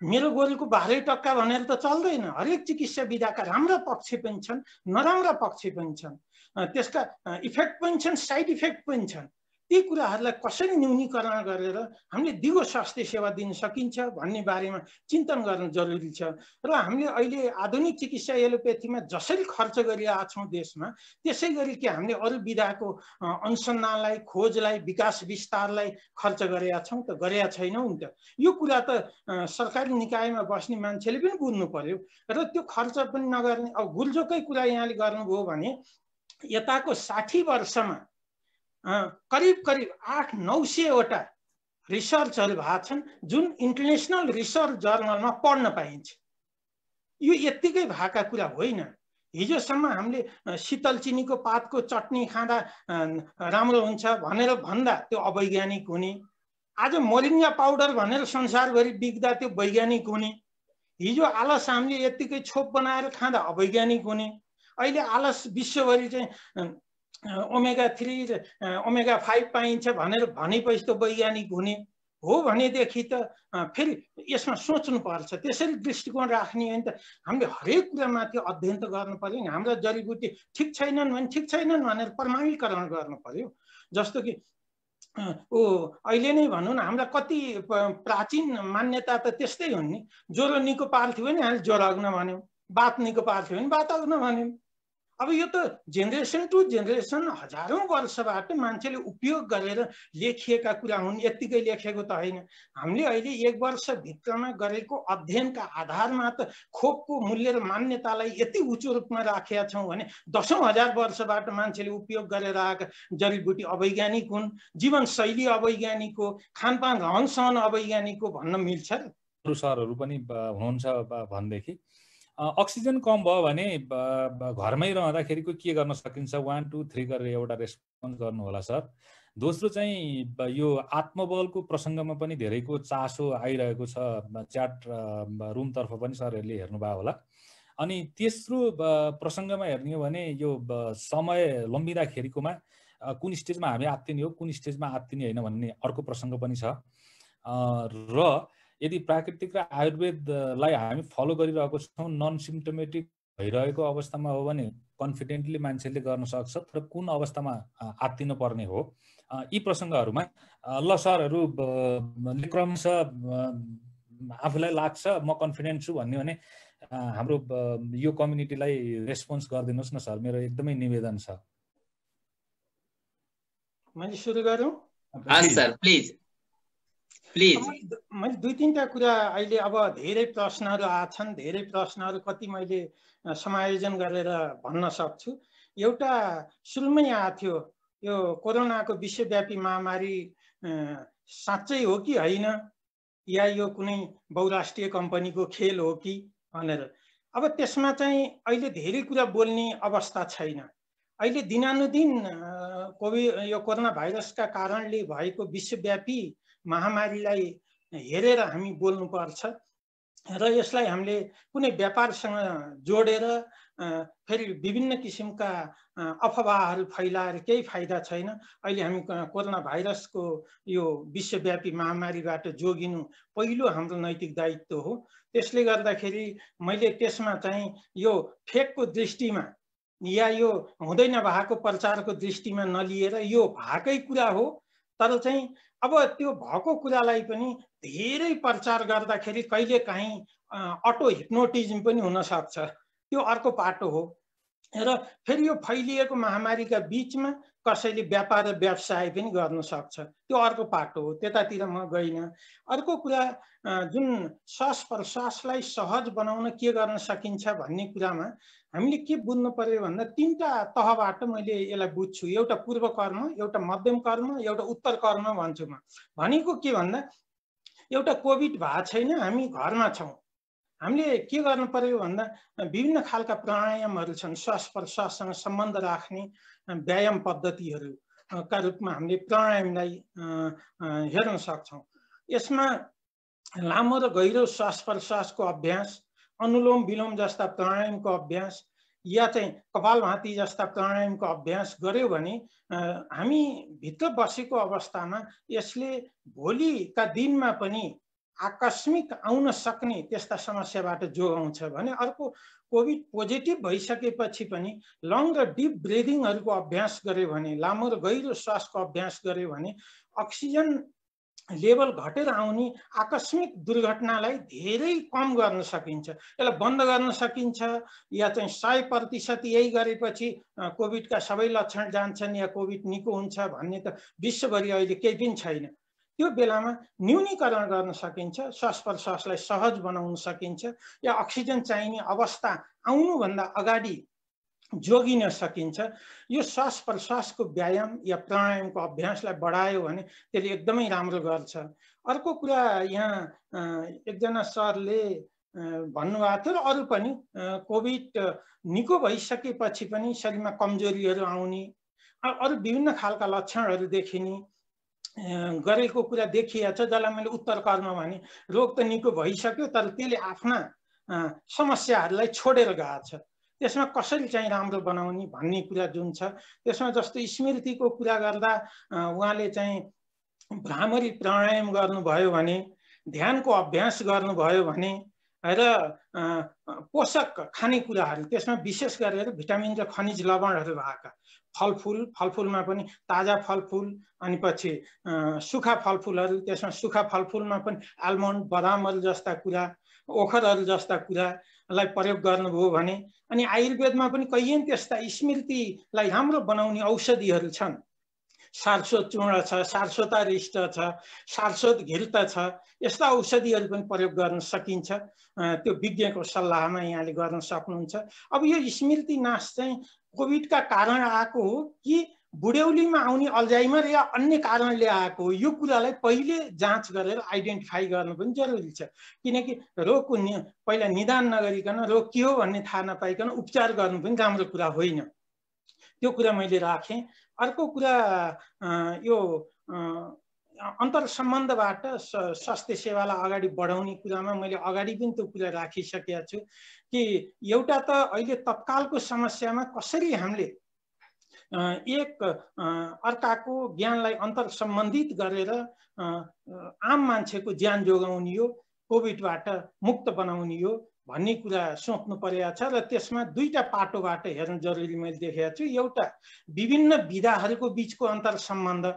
मेरो गोलीको 12 टक्का भनेर त चल्दैन। हरेक चिकित्सा विधाका राम्रा पक्ष पनि छन्, नराम्रा पक्ष पनि छन्। त्यसका इफेक्ट पनि छन्, साइड इफेक्ट पनि छन्। ती कुराहरूलाई कसरी न्यूनीकरण गरेर हामीले दिगो स्वास्थ्य सेवा दिन सकिन्छ भन्ने बारेमा चिन्तन गर्न जरुरी छ। र हामीले अहिले आधुनिक चिकित्सा एलोपेथीमा जसरी खर्च गरिरहेका छौँ देशमा, त्यसै गरी कि हामीले अरू विधाको अनुसन्धानलाई, खोजलाई, विकास विस्तारलाई खर्च गरेका छौँ त? गरेका छैनौँ नि त। यो कुरा त सरकारी निकायमा बस्ने मान्छेले पनि बुझ्नु पर्यो। र त्यो खर्च पनि नगर्ने, अब गुल्जोकै कुरा यहाँले गर्नुभयो भने यताको 60 वर्षमा करिब 800-900वटा रिसर्चहरू भएको छन् जुन इन्टरनेसनल रिसर्च जर्नलमा पढ्न पाइन्छ। यो यत्तिकै भएका कुरा होइन। हिजोसम्म हामीले शीतल चिनीको पातको चटनी खाँदा राम्रो हुन्छ भनेर भन्दा त्यो अवैज्ञानिक हुने, आज मोरिङ्गा पाउडर भनेर संसारभरि बिग्दा त्यो वैज्ञानिक हुने, हिजो आलस हामीले यत्तिकै छोप बनाएर खाँदा अवैज्ञानिक हुने, अहिले आलस विश्वभरि चाहिँ ओमेगा 3 ओमेगा 5 पाइन्छ भनेर भनेपछि त वैज्ञानिक हुने हो भनेदेखि त फेरि यसमा सोच्नु पर्छ। त्यसरी दृष्टिकोण राख्ने हो नि त। हामीले हरेक कुरामाथि अध्ययन त गर्नु पर्यो नि। हाम्रा जडीबुटी ठिक छैनन् भने ठिक छैनन् भनेर प्रमाणीकरण गर्नु पर्यो। जस्तो कि अहिले नै भनौँ न, हाम्रा कति प्राचीन मान्यता त त्यस्तै हुन् नि। ज्वरो निको पार्थ्यो भने हामीले ज्वरो अग्न भन्यौँ, बात निको पार्थ्यो भने बात अग्न भन्यौँ। अब यो त जेनेरेसन टु जेनेरेसन हजारौं वर्षबाट मान्छेले उपयोग गरेर लेखिएका कुरा हुन्, यत्तिकै लेखेको त होइन। हामीले अहिले 1 वर्षभित्रमा गरेको अध्ययनका आधारमा त खोपको मूल्य र मान्यतालाई यति उच्च रूपमा राखेका छौँ भने 10,000 वर्षबाट मान्छेले उपयोग गरेर आएका जडीबुटी अवैज्ञानिक हुन्, जीवनशैली अवैज्ञानिक हो, खानपान रहन सहन अवैज्ञानिक हो भन्न मिल्छ र? सरहरू पनि हुनुहुन्छ भनेदेखि अक्सिजन कम भयो भने घरमै रहँदाखेरिको के गर्न सकिन्छ? 1 2 3 गरेर एउटा रेस्पोन्स गर्नु होला सर। दोस्रो चाहिँ यो आत्मबलको प्रसङ्गमा पनि धेरैको चासो आइरहेको छ, च्याट रुमतर्फ पनि सरहरूले हेर्नुभयो होला। अनि तेस्रो प्रसङ्गमा हेर्ने हो भने यो समय लम्बिँदाखेरिकोमा कुन स्टेजमा हामी आत्तिने हो, कुन स्टेजमा आत्तिने होइन भन्ने अर्को प्रसङ्ग पनि छ। र यदि प्राकृतिक र आयुर्वेदलाई हामी फलो गरिरहेको छौँ, नन सिम्टोमेटिक भइरहेको अवस्थामा हो भने कन्फिडेन्टली मान्छेले गर्न सक्छ, तर कुन अवस्थामा आत्तिनु पर्ने हो, यी प्रसङ्गहरूमा ल सरहरू क्रमशः आफूलाई लाग्छ म कन्फिडेन्ट छु भन्ने भने हाम्रो यो कम्युनिटीलाई रेस्पोन्स गरिदिनुहोस् न सर, मेरो एकदमै निवेदन छ। मैले सुरु गरौँ? Sir please please. मैले 2-3टा कुरा अहिले, अब धेरै प्रश्नहरू आछन्, धेरै प्रश्नहरू कति मैले समायोजन गरेर भन्न सक्छु। एउटा सुरुमै आएको थियो, यो कोरोनाको विश्वव्यापी महामारी साँच्चै हो कि होइन, या यो कुनै बहुराष्ट्रिय कम्पनीको खेल हो कि भनेर। अब त्यसमा चाहिँ अहिले धेरै कुरा बोल्ने अवस्था छैन। अहिले दिनानुदिन यो कोरोना भाइरसका कारणले भएको विश्वव्यापी महामारीलाई हेरेर हामी बोल्नुपर्छ र यसलाई हामीले कुनै व्यापारसँग जोडेर फेरि विभिन्न किसिमका अफवाहहरू फैलाएर केही फाइदा छैन। अहिले हामी कोरोना भाइरसको यो विश्वव्यापी महामारीबाट जोगिनु पहिलो हाम्रो नैतिक दायित्व हो। त्यसले गर्दाखेरि मैले त्यसमा चाहिँ यो फेकको दृष्टिमा या यो हुँदै नभएको प्रचारको दृष्टिमा नलिएर यो भएकै कुरा हो, तर चाहिँ अब त्यो भएको कुरालाई पनि धेरै प्रचार गर्दाखेरि कहिलेकाहीँ अटो हिप्नोटिजम पनि हुन सक्छ, त्यो अर्को पाटो हो। र फेरि यो फैलिएको महामारीका बीचमा कसैले व्यापार र व्यवसाय पनि गर्न सक्छ, त्यो अर्को पाटो हो, त्यतातिर म गइनँ। अर्को कुरा जुन श्वास प्रश्वासलाई सहज बनाउन के गर्न सकिन्छ भन्ने कुरामा हामीले के बुझ्नु पर्यो भन्दा 3टा तहबाट मैले यसलाई बुझ्छु। एउटा पूर्व कर्म, एउटा मध्यम कर्म, एउटा उत्तर कर्म भन्छु म। भनेको के भन्दा एउटा कोभिड भएको छैन, हामी घरमा छौँ, हामीले के गर्नु पर्यो भन्दा विभिन्न खालका प्राणायामहरू छन्, श्वास प्रश्वाससँग सम्बन्ध राख्ने व्यायाम पद्धतिहरूका रूपमा हामीले प्राणायामलाई हेर्न सक्छौँ। यसमा लामो र गहिरो श्वास प्रश्वासको अभ्यास, अनुलोम विलोम जस्ता प्राणायामको अभ्यास या चाहिँ कपालभाती जस्ता प्राणायामको अभ्यास गर्यो भने हामी भित्र बसेको अवस्थामा यसले भोलिका दिनमा पनि आकस्मिक आउन सक्ने त्यस्ता समस्याबाट जोगाउँछ भने अर्को कोभिड पोजिटिभ भइसकेपछि पनि लङ र डिप ब्रिदिङहरूको अभ्यास गर्यो भने, लामो र गहिरो श्वासको अभ्यास गर्यो भने अक्सिजन लेभल घटेर आउने आकस्मिक दुर्घटनालाई धेरै कम गर्न सकिन्छ। यसलाई बन्द गर्न सकिन्छ या चाहिँ 100% यही गरेपछि कोभिडका सबै लक्षण जान्छन् या कोभिड निको हुन्छ भन्ने त विश्वभरि अहिले केही पनि छैन। त्यो बेलामा न्यूनीकरण गर्न सकिन्छ, श्वास प्रश्वासलाई सहज बनाउन सकिन्छ या अक्सिजन चाहिने अवस्था आउनुभन्दा अगाडि जोगिन सकिन्छ। यो श्वास प्रश्वासको व्यायाम या प्राणायामको अभ्यासलाई बढायो भने त्यसले एकदमै राम्रो गर्छ। अर्को कुरा यहाँ एकजना सरले भन्नुभएको थियो र अरू पनि कोभिड निको भइसकेपछि पनि शरीरमा कमजोरीहरू आउने, अरू विभिन्न खालका लक्षणहरू देखिने गरेको कुरा देखिएको छ। जसलाई मैले उत्तर कर्म भने रोग त निको भइसक्यो तर त्यसले आफ्ना समस्याहरूलाई छोडेर गएको छ। त्यसमा कसरी चाहिँ राम्रो बनाउने भन्ने कुरा जुन छ त्यसमा जस्तो स्मृतिको कुरा गर्दा उहाँले चाहिँ भ्रामरी प्राणायाम गर्नुभयो भने, ध्यानको अभ्यास गर्नुभयो भने र पोषक खानेकुराहरू त्यसमा विशेष गरेर भिटामिन र खनिज लवणहरू भएका फलफुलमा पनि ताजा फलफुल अनि पछि सुखा फलफुलहरू, त्यसमा सुखा फलफुलमा पनि आल्मन्ड बदामहरू जस्ता कुरा, ओखरहरू जस्ता कुरालाई प्रयोग गर्नुभयो भने, अनि आयुर्वेदमा पनि कैयन त्यस्ता स्मृतिलाई राम्रो बनाउने औषधिहरू छन्। सारस्वत चूर्ण छ, सारस्वतारिष्ट छ, सारस्वत घिर्त छ, यस्ता औषधिहरू पनि प्रयोग गर्न सकिन्छ। त्यो विज्ञको सल्लाहमा यहाँले गर्न सक्नुहुन्छ। अब यो स्मृति नाश चाहिँ कोभिडका कारण आएको हो कि बुढ्यौलीमा आउने अल्जाइमर या अन्य कारणले आएको हो, यो कुरालाई पहिले जाँच गरेर आइडेन्टिफाई गर्नु पनि जरुरी छ। किनकि रोगको पहिला निदान नगरिकन रोग के हो भन्ने थाहा नपाइकन उपचार गर्नु पनि राम्रो कुरा होइन। त्यो कुरा मैले राखेँ। अर्को कुरा यो अन्तर सम्बन्धबाट स्वास्थ्य सेवालाई अगाडि बढाउने कुरामा मैले अगाडि पनि त्यो कुरा राखिसकेको छु कि एउटा त अहिले तत्कालको समस्यामा कसरी हामीले एक अर्काको ज्ञानलाई अन्तर सम्बन्धित गरेर आम मान्छेको ज्यान जोगाउने हो, कोभिडबाट मुक्त बनाउने हो भन्ने कुरा सोच्नु परेको छ। र त्यसमा दुईटा पाटोबाट हेर्न जरुरी मैले देखेको छु। एउटा विभिन्न विधाहरूको बीचको अन्तर सम्बन्ध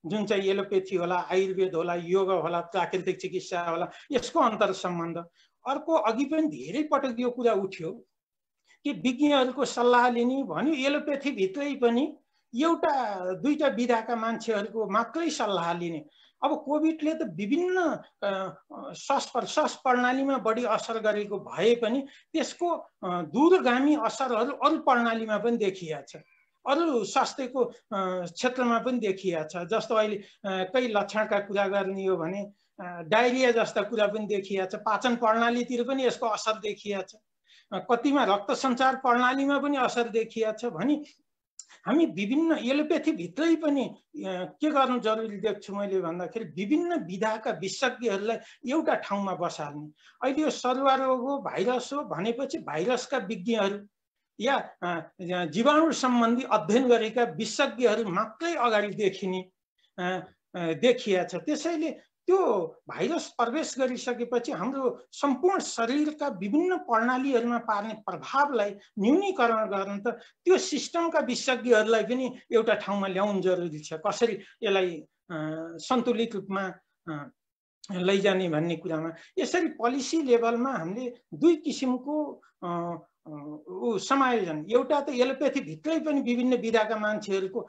जुन चाहिँ एलोपेथी होला, आयुर्वेद होला, योग होला, प्राकृतिक चिकित्सा होला, यसको अन्तर सम्बन्ध। अर्को अघि पनि धेरै पटक यो कुरा उठ्यो कि विज्ञहरूको सल्लाह लिने भन्यो, एलोपेथी भित्रै पनि एउटा दुईटा विधाका मान्छेहरूको मात्रै सल्लाह लिने। अब कोभिडले त विभिन्न श्वास प्रश्वास प्रणालीमा बढी असर गरेको भए पनि त्यसको दूरगामी असरहरू अरू प्रणालीमा पनि देखिएको छ, अरू स्वास्थ्यको क्षेत्रमा पनि देखिएको छ। जस्तो अहिले कई लक्षणका कुरा गर्ने हो भने डायरिया जस्ता कुरा पनि देखिएको छ, पाचन प्रणालीतिर पनि यसको असर देखिएको छ, कतिमा रक्त सञ्चार प्रणालीमा पनि असर देखिएको छ। भने हामी विभिन्न एलोपेथी भित्रै पनि के गर्नु जरुरी देख्छु मैले भन्दाखेरि विभिन्न विधाका विशेषज्ञहरूलाई एउटा ठाउँमा बसाल्ने। अहिले यो सरुवा रोग हो, भाइरस हो भनेपछि भाइरसका विज्ञहरू या जीवाणु सम्बन्धी अध्ययन गरेका विशेषज्ञहरू मात्रै अगाडि देखिया छ। त्यसैले त्यो भाइरस प्रवेश गरिसकेपछि हाम्रो सम्पूर्ण शरीरका विभिन्न प्रणालीहरूमा पार्ने प्रभावलाई न्यूनीकरण गर्न त त्यो सिस्टमका विशेषज्ञहरूलाई पनि एउटा ठाउँमा ल्याउनु जरुरी छ। कसरी यसलाई सन्तुलित रूपमा लैजाने भन्ने कुरामा यसरी पोलिसी लेभलमा हामीले दुई किसिमको समायोजन, एउटा त एलोपेथी भित्रै पनि विभिन्न विधाका मान्छेहरूको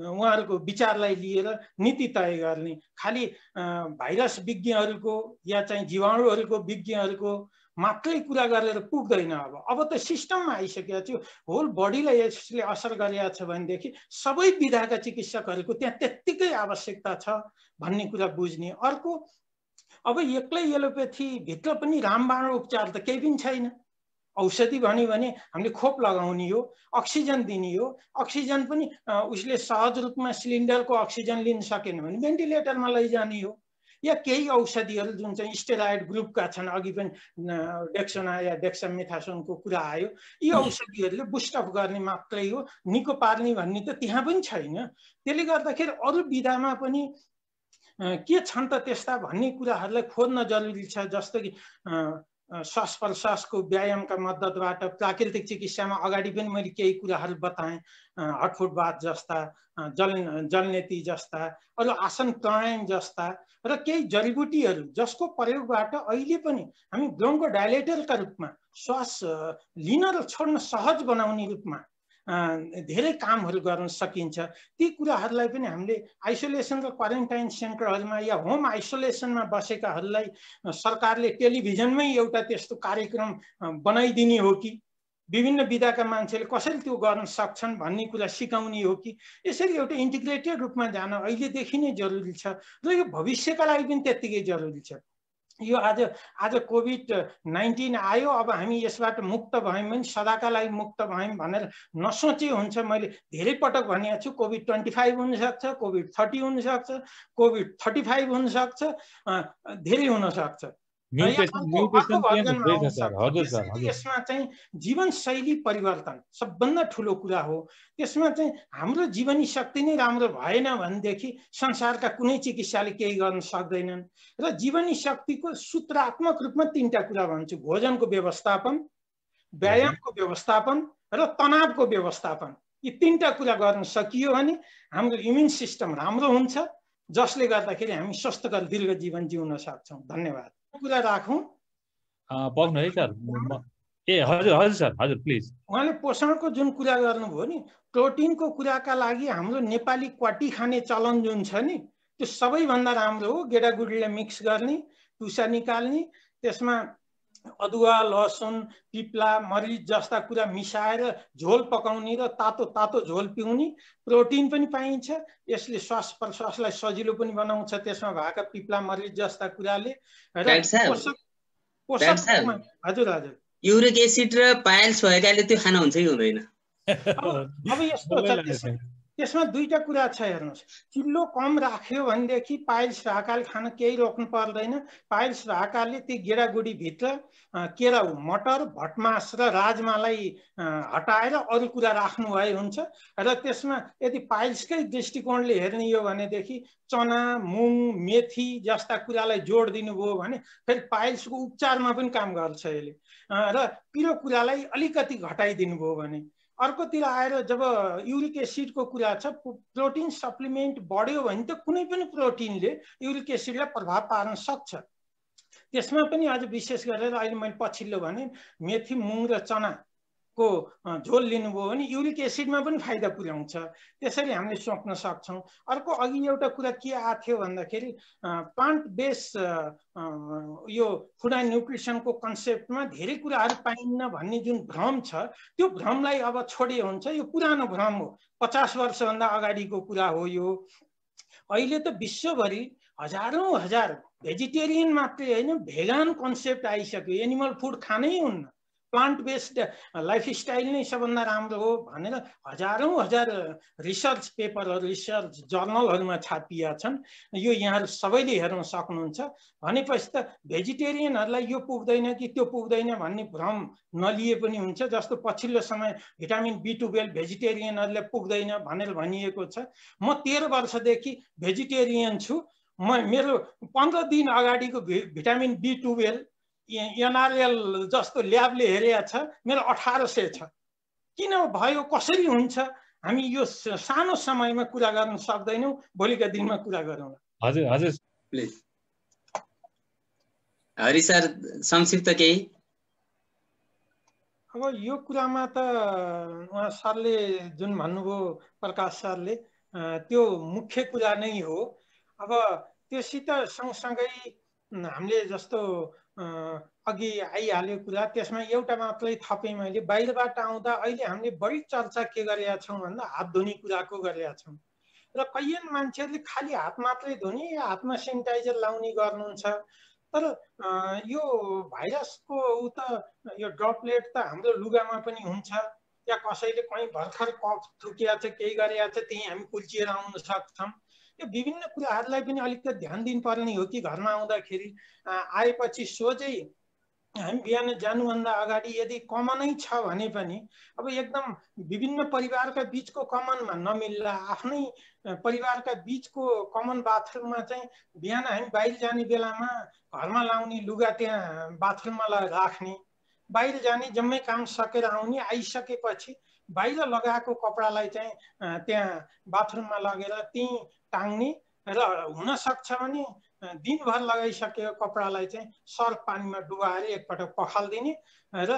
उहाँहरूको विचारलाई लिएर नीति तय गर्ने, खालि भाइरस विज्ञहरूको या चाहिँ जीवाणुहरूको विज्ञहरूको मात्रै कुरा गरेर पुग्दैन। अब त सिस्टममा आइसकेको छु, होल बडीलाई यसले असर गरेको छ भनेदेखि सबै विधाका चिकित्सकहरूको त्यहाँ त्यत्तिकै आवश्यकता छ भन्ने कुरा बुझ्ने। अर्को अब एक्लै एलोपेथी भित्र पनि रामबाण उपचार त केही पनि छैन। औषधि भन्यो भने हामीले खोप लगाउने हो, अक्सिजन दिने हो, अक्सिजन पनि उसले सहज रूपमा सिलिन्डरको अक्सिजन लिन सकेन भने भेन्टिलेटरमा लैजाने हो, या केही औषधिहरू जुन चाहिँ स्टेरोइड ग्रुपका छन्, अघि पनि डेक्सोना या डेक्सामेथासोनको कुरा आयो, यी औषधिहरूले बुस्टअप गर्ने मात्रै हो, निको पार्ने भन्ने त त्यहाँ पनि छैन। त्यसले गर्दाखेरि अरू विधामा पनि के छन् त त्यस्ता भन्ने कुराहरूलाई खोज्न जरुरी छ। जस्तो कि श्वास प्रश्वासको व्यायामका मद्दतबाट प्राकृतिक चिकित्सामा अगाडि पनि मैले केही कुराहरू बताएँ, हटफुटबाथ जस्ता, जलनेती जस्ता, अरू आसन प्राणायाम जस्ता र केही जडीबुटीहरू जसको प्रयोगबाट अहिले पनि हामी ब्रोन्कोडाइलेटरका रूपमा श्वास लिन र छोड्न सहज बनाउने रूपमा धेरै कामहरू गर्न सकिन्छ। ती कुराहरूलाई पनि हामीले आइसोलेसन र क्वारेन्टाइन सेन्टरहरूमा या होम आइसोलेसनमा बसेकाहरूलाई सरकारले टेलिभिजनमै एउटा त्यस्तो कार्यक्रम बनाइदिने हो कि विभिन्न विधाका मान्छेले कसरी त्यो गर्न सक्छन् भन्ने कुरा सिकाउने हो कि यसरी एउटा इन्टिग्रेटेड रूपमा जान अहिलेदेखि नै जरुरी छ र यो भविष्यका लागि पनि त्यत्तिकै जरुरी छ। यो आज कोभिड-19 आयो, अब हामी यसबाट मुक्त भयौँ भने सदाका लागि मुक्त भयौँ भनेर नसोचे हुन्छ। मैले धेरै पटक भनेको छु, कोभिड-25 हुनसक्छ, कोभिड-30 हुनसक्छ, कोभिड-35 हुनसक्छ, धेरै हुनसक्छ। यसमा चाहिँ जीवनशैली परिवर्तन सबभन्दा ठुलो कुरा हो। त्यसमा चाहिँ हाम्रो जीवनी शक्ति नै राम्रो भएन भनेदेखि संसारका कुनै चिकित्साले केही गर्न सक्दैनन्। र जीवनी शक्तिको सूत्रात्मक रूपमा तीनटा कुरा भन्छु: भोजनको व्यवस्थापन, व्यायामको व्यवस्थापन र तनावको व्यवस्थापन। यी तीनटा कुरा गर्न सकियो भने हाम्रो इम्युन सिस्टम राम्रो हुन्छ, जसले गर्दाखेरि हामी स्वस्थकर दीर्घ जीवन जिउन सक्छौँ। धन्यवाद। कुरा राखौँ पाउनु है सर। हजुर हजुर सर, हजुर प्लिज। उहाँले पोषणको जुन कुरा गर्नुभयो नि, प्रोटिनको कुराका लागि हाम्रो नेपाली क्वाटी खाने चलन जुन छ नि, त्यो सबैभन्दा राम्रो हो। गेडागुडीलाई मिक्स गर्ने, टुसा निकाल्ने, त्यसमा अदुवा, लसुन, पिप्ला, मरिच जस्ता कुरा मिसाएर झोल पकाउने र तातो तातो झोल पिउने। प्रोटिन पनि पाइन्छ, यसले श्वास प्रश्वासलाई सजिलो पनि बनाउँछ त्यसमा भएका पिप्ला, मरिच जस्ता कुराले। हजुर हजुर, युरिक एसिड र पाइल्स भएकाले त्यो खाना हुन्छ कि हुँदैन? अब यस्तो छ, त्यसमा दुईटा कुरा छ। हेर्नुहोस्, चिल्लो कम राख्यो भनेदेखि पाइल्स भएकाले खान केही रोक्नु पर्दैन। पाइल्स भएकाले ती गेडागुडीभित्र केराउ, मटर, भटमास र राजमालाई हटाएर अरू कुरा राख्नु भए हुन्छ। र त्यसमा यदि पाइल्सकै दृष्टिकोणले हेर्ने हो भनेदेखि चना, मुङ, मेथी जस्ता कुरालाई जोड दिनुभयो भने फेरि पाइल्सको उपचारमा पनि काम गर्छ यसले। र पिरो कुरालाई अलिकति घटाइदिनु भयो भने। अर्कोतिर आएर जब युरिक एसिडको कुरा छ, प्रोटिन सप्लिमेन्ट बढ्यो भने त कुनै पनि प्रोटिनले युरिक एसिडलाई प्रभाव पार्न सक्छ। त्यसमा पनि आज विशेष गरेर अहिले मैले पछिल्लो भने मेथी, मुङ र चनाको झोल लिनुभयो भने युरिक एसिडमा पनि फाइदा पुर्याउँछ। त्यसरी हामीले सोच्न सक्छौँ। अर्को अघि एउटा कुरा के आएको थियो भन्दाखेरि प्लान्ट बेस यो फुड एन्ड न्युट्रिसनको कन्सेप्टमा धेरै कुराहरू पाइन्न भन्ने जुन भ्रम छ, त्यो भ्रमलाई अब छोडे हुन्छ। यो पुरानो भ्रम हो, 50 वर्षभन्दा अगाडिको कुरा हो यो। अहिले त विश्वभरि हजारौं हजार भेजिटेरियन मात्रै होइन, भेगान कन्सेप्ट आइसक्यो। एनिमल फुड खानै हुन्न, प्लान्ट बेस्ड लाइफस्टाइल नै सबभन्दा राम्रो हो भनेर हजारौं हजार रिसर्च पेपरहरू, रिसर्च जर्नलहरूमा छापिएका छन्। यो यहाँहरू सबैले हेर्न सक्नुहुन्छ। भनेपछि त भेजिटेरियनहरूलाई यो पुग्दैन कि त्यो पुग्दैन भन्ने भ्रम नलिए पनि हुन्छ। जस्तो पछिल्लो समय भिटामिन B12 भेजिटेरियनहरूलाई पुग्दैन भनेर भनिएको छ। म 13 वर्षदेखि भेजिटेरियन छु। मेरो 15 दिन अगाडिको भिटामिन B12 NRL जस्तो ल्याबले हेरेको छ, मेरो 1800 छ। किन भयो, कसरी हुन्छ? हामी यो सानो समयमा कुरा गर्न सक्दैनौँ, भोलिका दिनमा कुरा गरौँ। हजुर हजुर प्लिज। हरि सर, संक्षिप्त केही? अब यो कुरामा त उहाँ सरले जुन भन्नुभयो, प्रकाश सरले, त्यो मुख्य कुरा नै हो। अब त्योसित सँगसँगै हामीले जस्तो अघि आइहाल्यो कुरा, त्यसमा एउटा मात्रै थपेँ मैले। बाहिरबाट आउँदा अहिले हामीले बढी चर्चा के गरेका छौँ भन्दा हात धुने कुराको गरेका छौँ। र कैयन मान्छेहरूले खालि हात मात्रै धुने या हातमा सेनिटाइजर लाउने गर्नुहुन्छ। तर यो भाइरसको त यो ड्रपलेट त हाम्रो लुगामा पनि हुन्छ, या कसैले कहीँ भर्खर कफ थुकिया छ, केही गरेका छ, त्यही हामी कुल्चिएर आउन सक्छौँ। यो विभिन्न कुराहरूलाई पनि अलिकति ध्यान दिनुपर्ने हो कि घरमा आउँदाखेरि आएपछि सोझै हामी बिहान जानुभन्दा अगाडि यदि कमनै छ भने पनि अब एकदम विभिन्न परिवारका बीचको कमनमा नमिल्ला आफ्नै परिवारका बीचको कमन बाथरुममा चाहिँ बिहान हामी बाहिर जाने बेलामा घरमा लाउने लुगा त्यहाँ बाथरुममा राख्ने, बाहिर जाने जम्मै काम सकेर आउने, आइसकेपछि बाहिर लगाएको कपडालाई चाहिँ त्यहाँ बाथरुममा लगेर त्यहीँ टाङ्ने र हुन सक्छ भने दिनभर लगाइसकेको कपडालाई चाहिँ सर्फ पानीमा डुबाएर एकपटक पखालिदिने र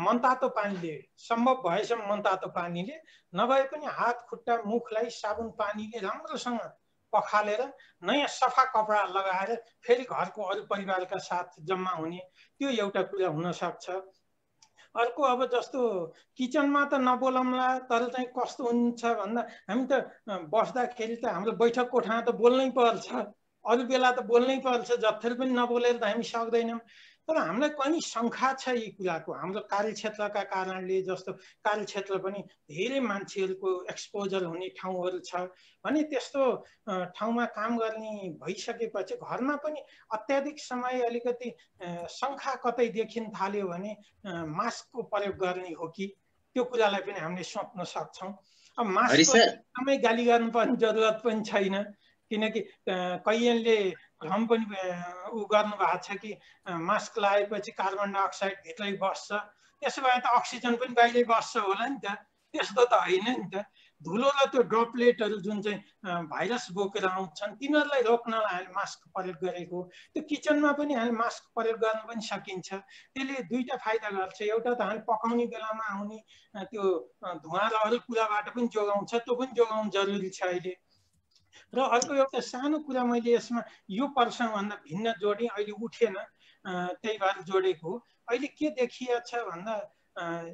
मनतातो पानीले, सम्भव भएसम्म मनतातो पानीले, नभए पनि हात खुट्टा मुखलाई साबुन पानीले राम्रोसँग पखालेर नयाँ सफा कपडा लगाएर फेरि घरको अरू परिवारका साथ जम्मा हुने, त्यो एउटा कुरा हुन सक्छ। अर्को अब जस्तो किचनमा त नबोलौँला, तर चाहिँ कस्तो हुन्छ भन्दा हामी त बस्दाखेरि त हाम्रो बैठक कोठामा त बोल्नै पर्छ, अरू बेला त बोल्नै पर्छ, जत्थेर पनि नबोलेर त हामी सक्दैनौँ। तर हामीलाई कहीँ शङ्का छ यी कुराको, हाम्रो कार्यक्षेत्रका कारणले, जस्तो कार्यक्षेत्र पनि धेरै मान्छेहरूको एक्सपोजर हुने ठाउँहरू छ भने त्यस्तो ठाउँमा काम गर्ने भइसकेपछि घरमा पनि अत्याधिक समय अलिकति शङ्का कतै देखिन थाल्यो भने मास्कको प्रयोग गर्ने हो कि, त्यो कुरालाई पनि हामीले सोच्न सक्छौँ। अब मास्कको एकदमै गाली गर्नुपर्ने जरुरत पनि छैन, किनकि कैयनले भ्रम पनि उ गर्नु भएको छ कि मास्क लगाएपछि कार्बन डाइअक्साइड भित्रै बस्छ, त्यसो भए त अक्सिजन पनि बाहिरै बस्छ होला नि त, त्यस्तो त होइन नि त। धुलो र त्यो ड्रपलेटहरू जुन चाहिँ भाइरस बोकेर आउँछन् तिनीहरूलाई रोक्नलाई हामीले मास्क प्रयोग गरेको। त्यो किचनमा पनि हामीले मास्क प्रयोग गर्न पनि सकिन्छ, त्यसले दुईटा फाइदा गर्छ। एउटा त हामी पकाउने बेलामा आउने त्यो धुवा र अरू कुराबाट पनि जोगाउँछ, त्यो पनि जोगाउनु जरुरी छ अहिले। र अर्को एउटा सानो कुरा मैले यसमा यो प्रश्नभन्दा भिन्न जोडेँ, अहिले उठेन त्यही भएर जोडेको। अहिले के देखिया छ भन्दा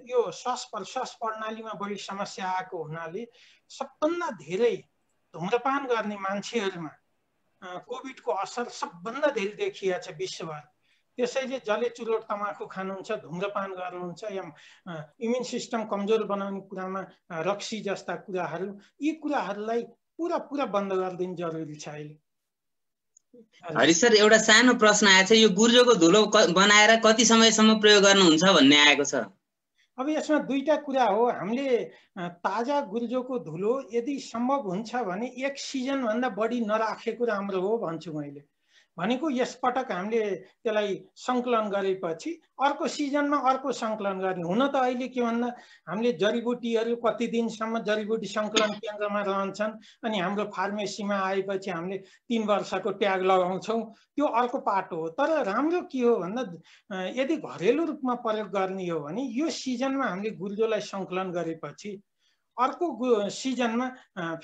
यो श्वास प्रश्वास प्रणालीमा बढी समस्या आएको हुनाले सबभन्दा धेरै धुम्रपान गर्ने मान्छेहरूमा कोभिडको असर सबभन्दा धेरै देखिया छ विश्वभर। त्यसैले जसले चुरोट तमाखु खानुहुन्छ, धुम्रपान गर्नुहुन्छ या इम्युन सिस्टम कमजोर बनाउने कुरामा रक्सी जस्ता कुराहरू, यी कुराहरूलाई पुरा पुरा बन्द गरिदिनु जरुरी छ अहिले। हरि सर, एउटा सानो प्रश्न आएको छ, यो गुर्जोको धुलो बनाएर कति समयसम्म प्रयोग गर्नुहुन्छ भन्ने आएको छ। अब यसमा दुईटा कुरा हो। हामीले ताजा गुर्जोको धुलो यदि सम्भव हुन्छ भने एक सिजन भन्दा बढी नराखेको राम्रो हो भन्छु मैले। भनेको यसपटक हामीले त्यसलाई सङ्कलन गरेपछि अर्को सिजनमा अर्को सङ्कलन गर्ने। हुन त अहिले के भन्दा हामीले जडीबुटीहरू कति दिनसम्म जडीबुटी सङ्कलन केन्द्रमा रहन्छन्, अनि हाम्रो फार्मेसीमा आएपछि हामीले 3 वर्षको ट्याग लगाउँछौँ, त्यो अर्को पाटो हो। तर राम्रो के हो भन्दा यदि घरेलु रूपमा प्रयोग गर्ने हो भने यो सिजनमा हामीले गुर्जोलाई सङ्कलन गरेपछि अर्को सिजनमा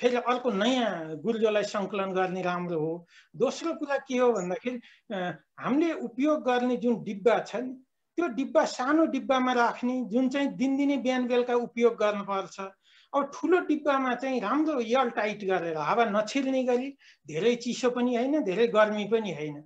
फेरि अर्को नयाँ गुर्जोलाई सङ्कलन गर्ने राम्रो हो। दोस्रो कुरा के हो भन्दाखेरि हामीले उपयोग गर्ने जुन डिब्बा छ नि, त्यो डिब्बा सानो डिब्बामा राख्ने, जुन चाहिँ दिनदिनै बिहान बेलुका उपयोग गर्नुपर्छ। अब ठुलो डिब्बामा चाहिँ राम्रो एयर टाइट गरेर हावा नछिर्ने गरी, धेरै चिसो पनि होइन धेरै गर्मी पनि होइन,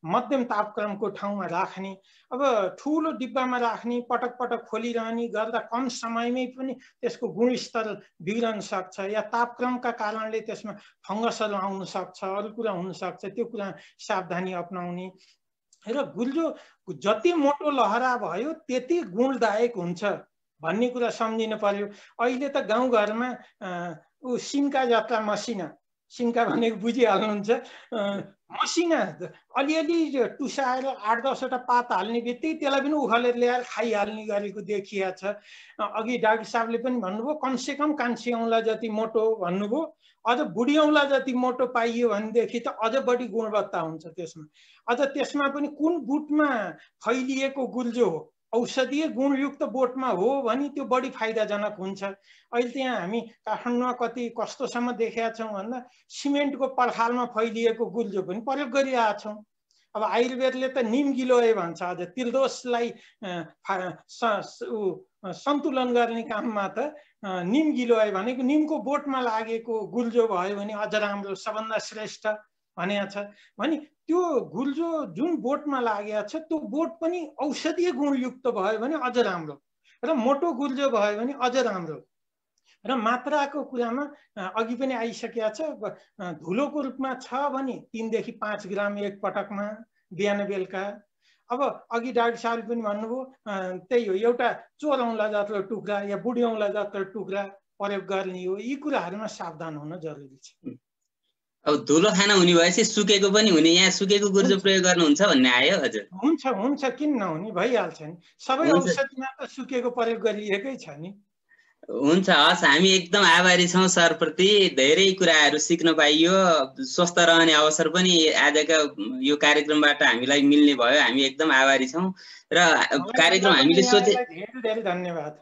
मध्यम तापक्रमको ठाउँमा राख्ने। अब ठुलो डिब्बामा राख्ने, पटक पटक खोलिरहने गर्दा कम समयमै पनि त्यसको गुणस्तर बिग्रन सक्छ, या तापक्रमका कारणले त्यसमा फङ्गसहरू आउन सक्छ, अरू कुरा हुन सक्छ, त्यो कुरा सावधानी अपनाउने। र गुर्जो जति मोटो लहरा भयो त्यति गुणदायक हुन्छ भन्ने कुरा सम्झिनु पर्यो। अहिले त गाउँघरमा सिन्का जात्रा मसिना, सिन्का भनेको बुझिहाल्नुहुन्छ, मसिना अलिअलि टुसाएर 8-10वटा पात हाल्ने बित्तिकै त्यसलाई पनि उखालेर ल्याएर खाइहाल्ने गरेको देखिया छ। अघि डाक्टर साहबले पनि भन्नुभयो कमसेकम कान्छी औँला जति मोटो भन्नुभयो, अझ बुढी औँला जति मोटो पाइयो भनेदेखि त अझ बढी गुणवत्ता हुन्छ त्यसमा। अझ त्यसमा पनि कुन बुटमा फैलिएको गुर्जो हो, औषधीय गुणयुक्त बोटमा हो भने त्यो बढी फाइदाजनक हुन्छ। अहिले त्यहाँ हामी काठमाडौँमा कस्तोसम्म देखेका छौँ भन्दा सिमेन्टको पर्खालमा फैलिएको गुर्जो पनि प्रयोग गरिरहेका छौँ। अब आयुर्वेदले त निम गिलोय भन्छ, अझ त्रिदोषलाई सन्तुलन गर्ने काममा त निम गिलोय भनेको निमको बोटमा लागेको गुर्जो भयो भने अझ राम्रो, सबभन्दा श्रेष्ठ भनेको छ। भने त्यो गुर्जो जुन बोटमा लागेको छ त्यो बोट पनि औषधीय गुणयुक्त भयो भने अझ राम्रो, र मोटो गुर्जो भयो भने अझ राम्रो। र मात्राको कुरामा अघि पनि आइसकेको छ, धुलोको रूपमा छ भने 3 देखि 5 ग्राम एक पटकमा बिहान बेलुका। अब अघि डाक्टर साहबले पनि भन्नुभयो त्यही हो, एउटा चोर औँला जत्रो टुक्रा या बुढी औँला जत्रो टुक्रा प्रयोग गर्ने हो। यी कुराहरूमा सावधान हुन जरुरी छ। अब धुलो खाना हुने भएपछि सुकेको पनि हुने, यहाँ सुकेको गुर्जो प्रयोग गर्नुहुन्छ भन्ने आयो। हजुर हुन्छ हुन्छ, किन नहुने, भइहाल्छ नि। सबै औषधिमा त सुकेको प्रयोग गरिएकै छ नि। हुन्छ, हस्, हामी एकदम आभारी छौँ सरप्रति। धेरै कुराहरू सिक्न पाइयो, स्वस्थ रहने अवसर पनि आजका यो कार्यक्रमबाट हामीलाई मिल्ने भयो। हामी एकदम आभारी छौँ र कार्यक्रम हामीले सोचे। धेरै धेरै धन्यवाद।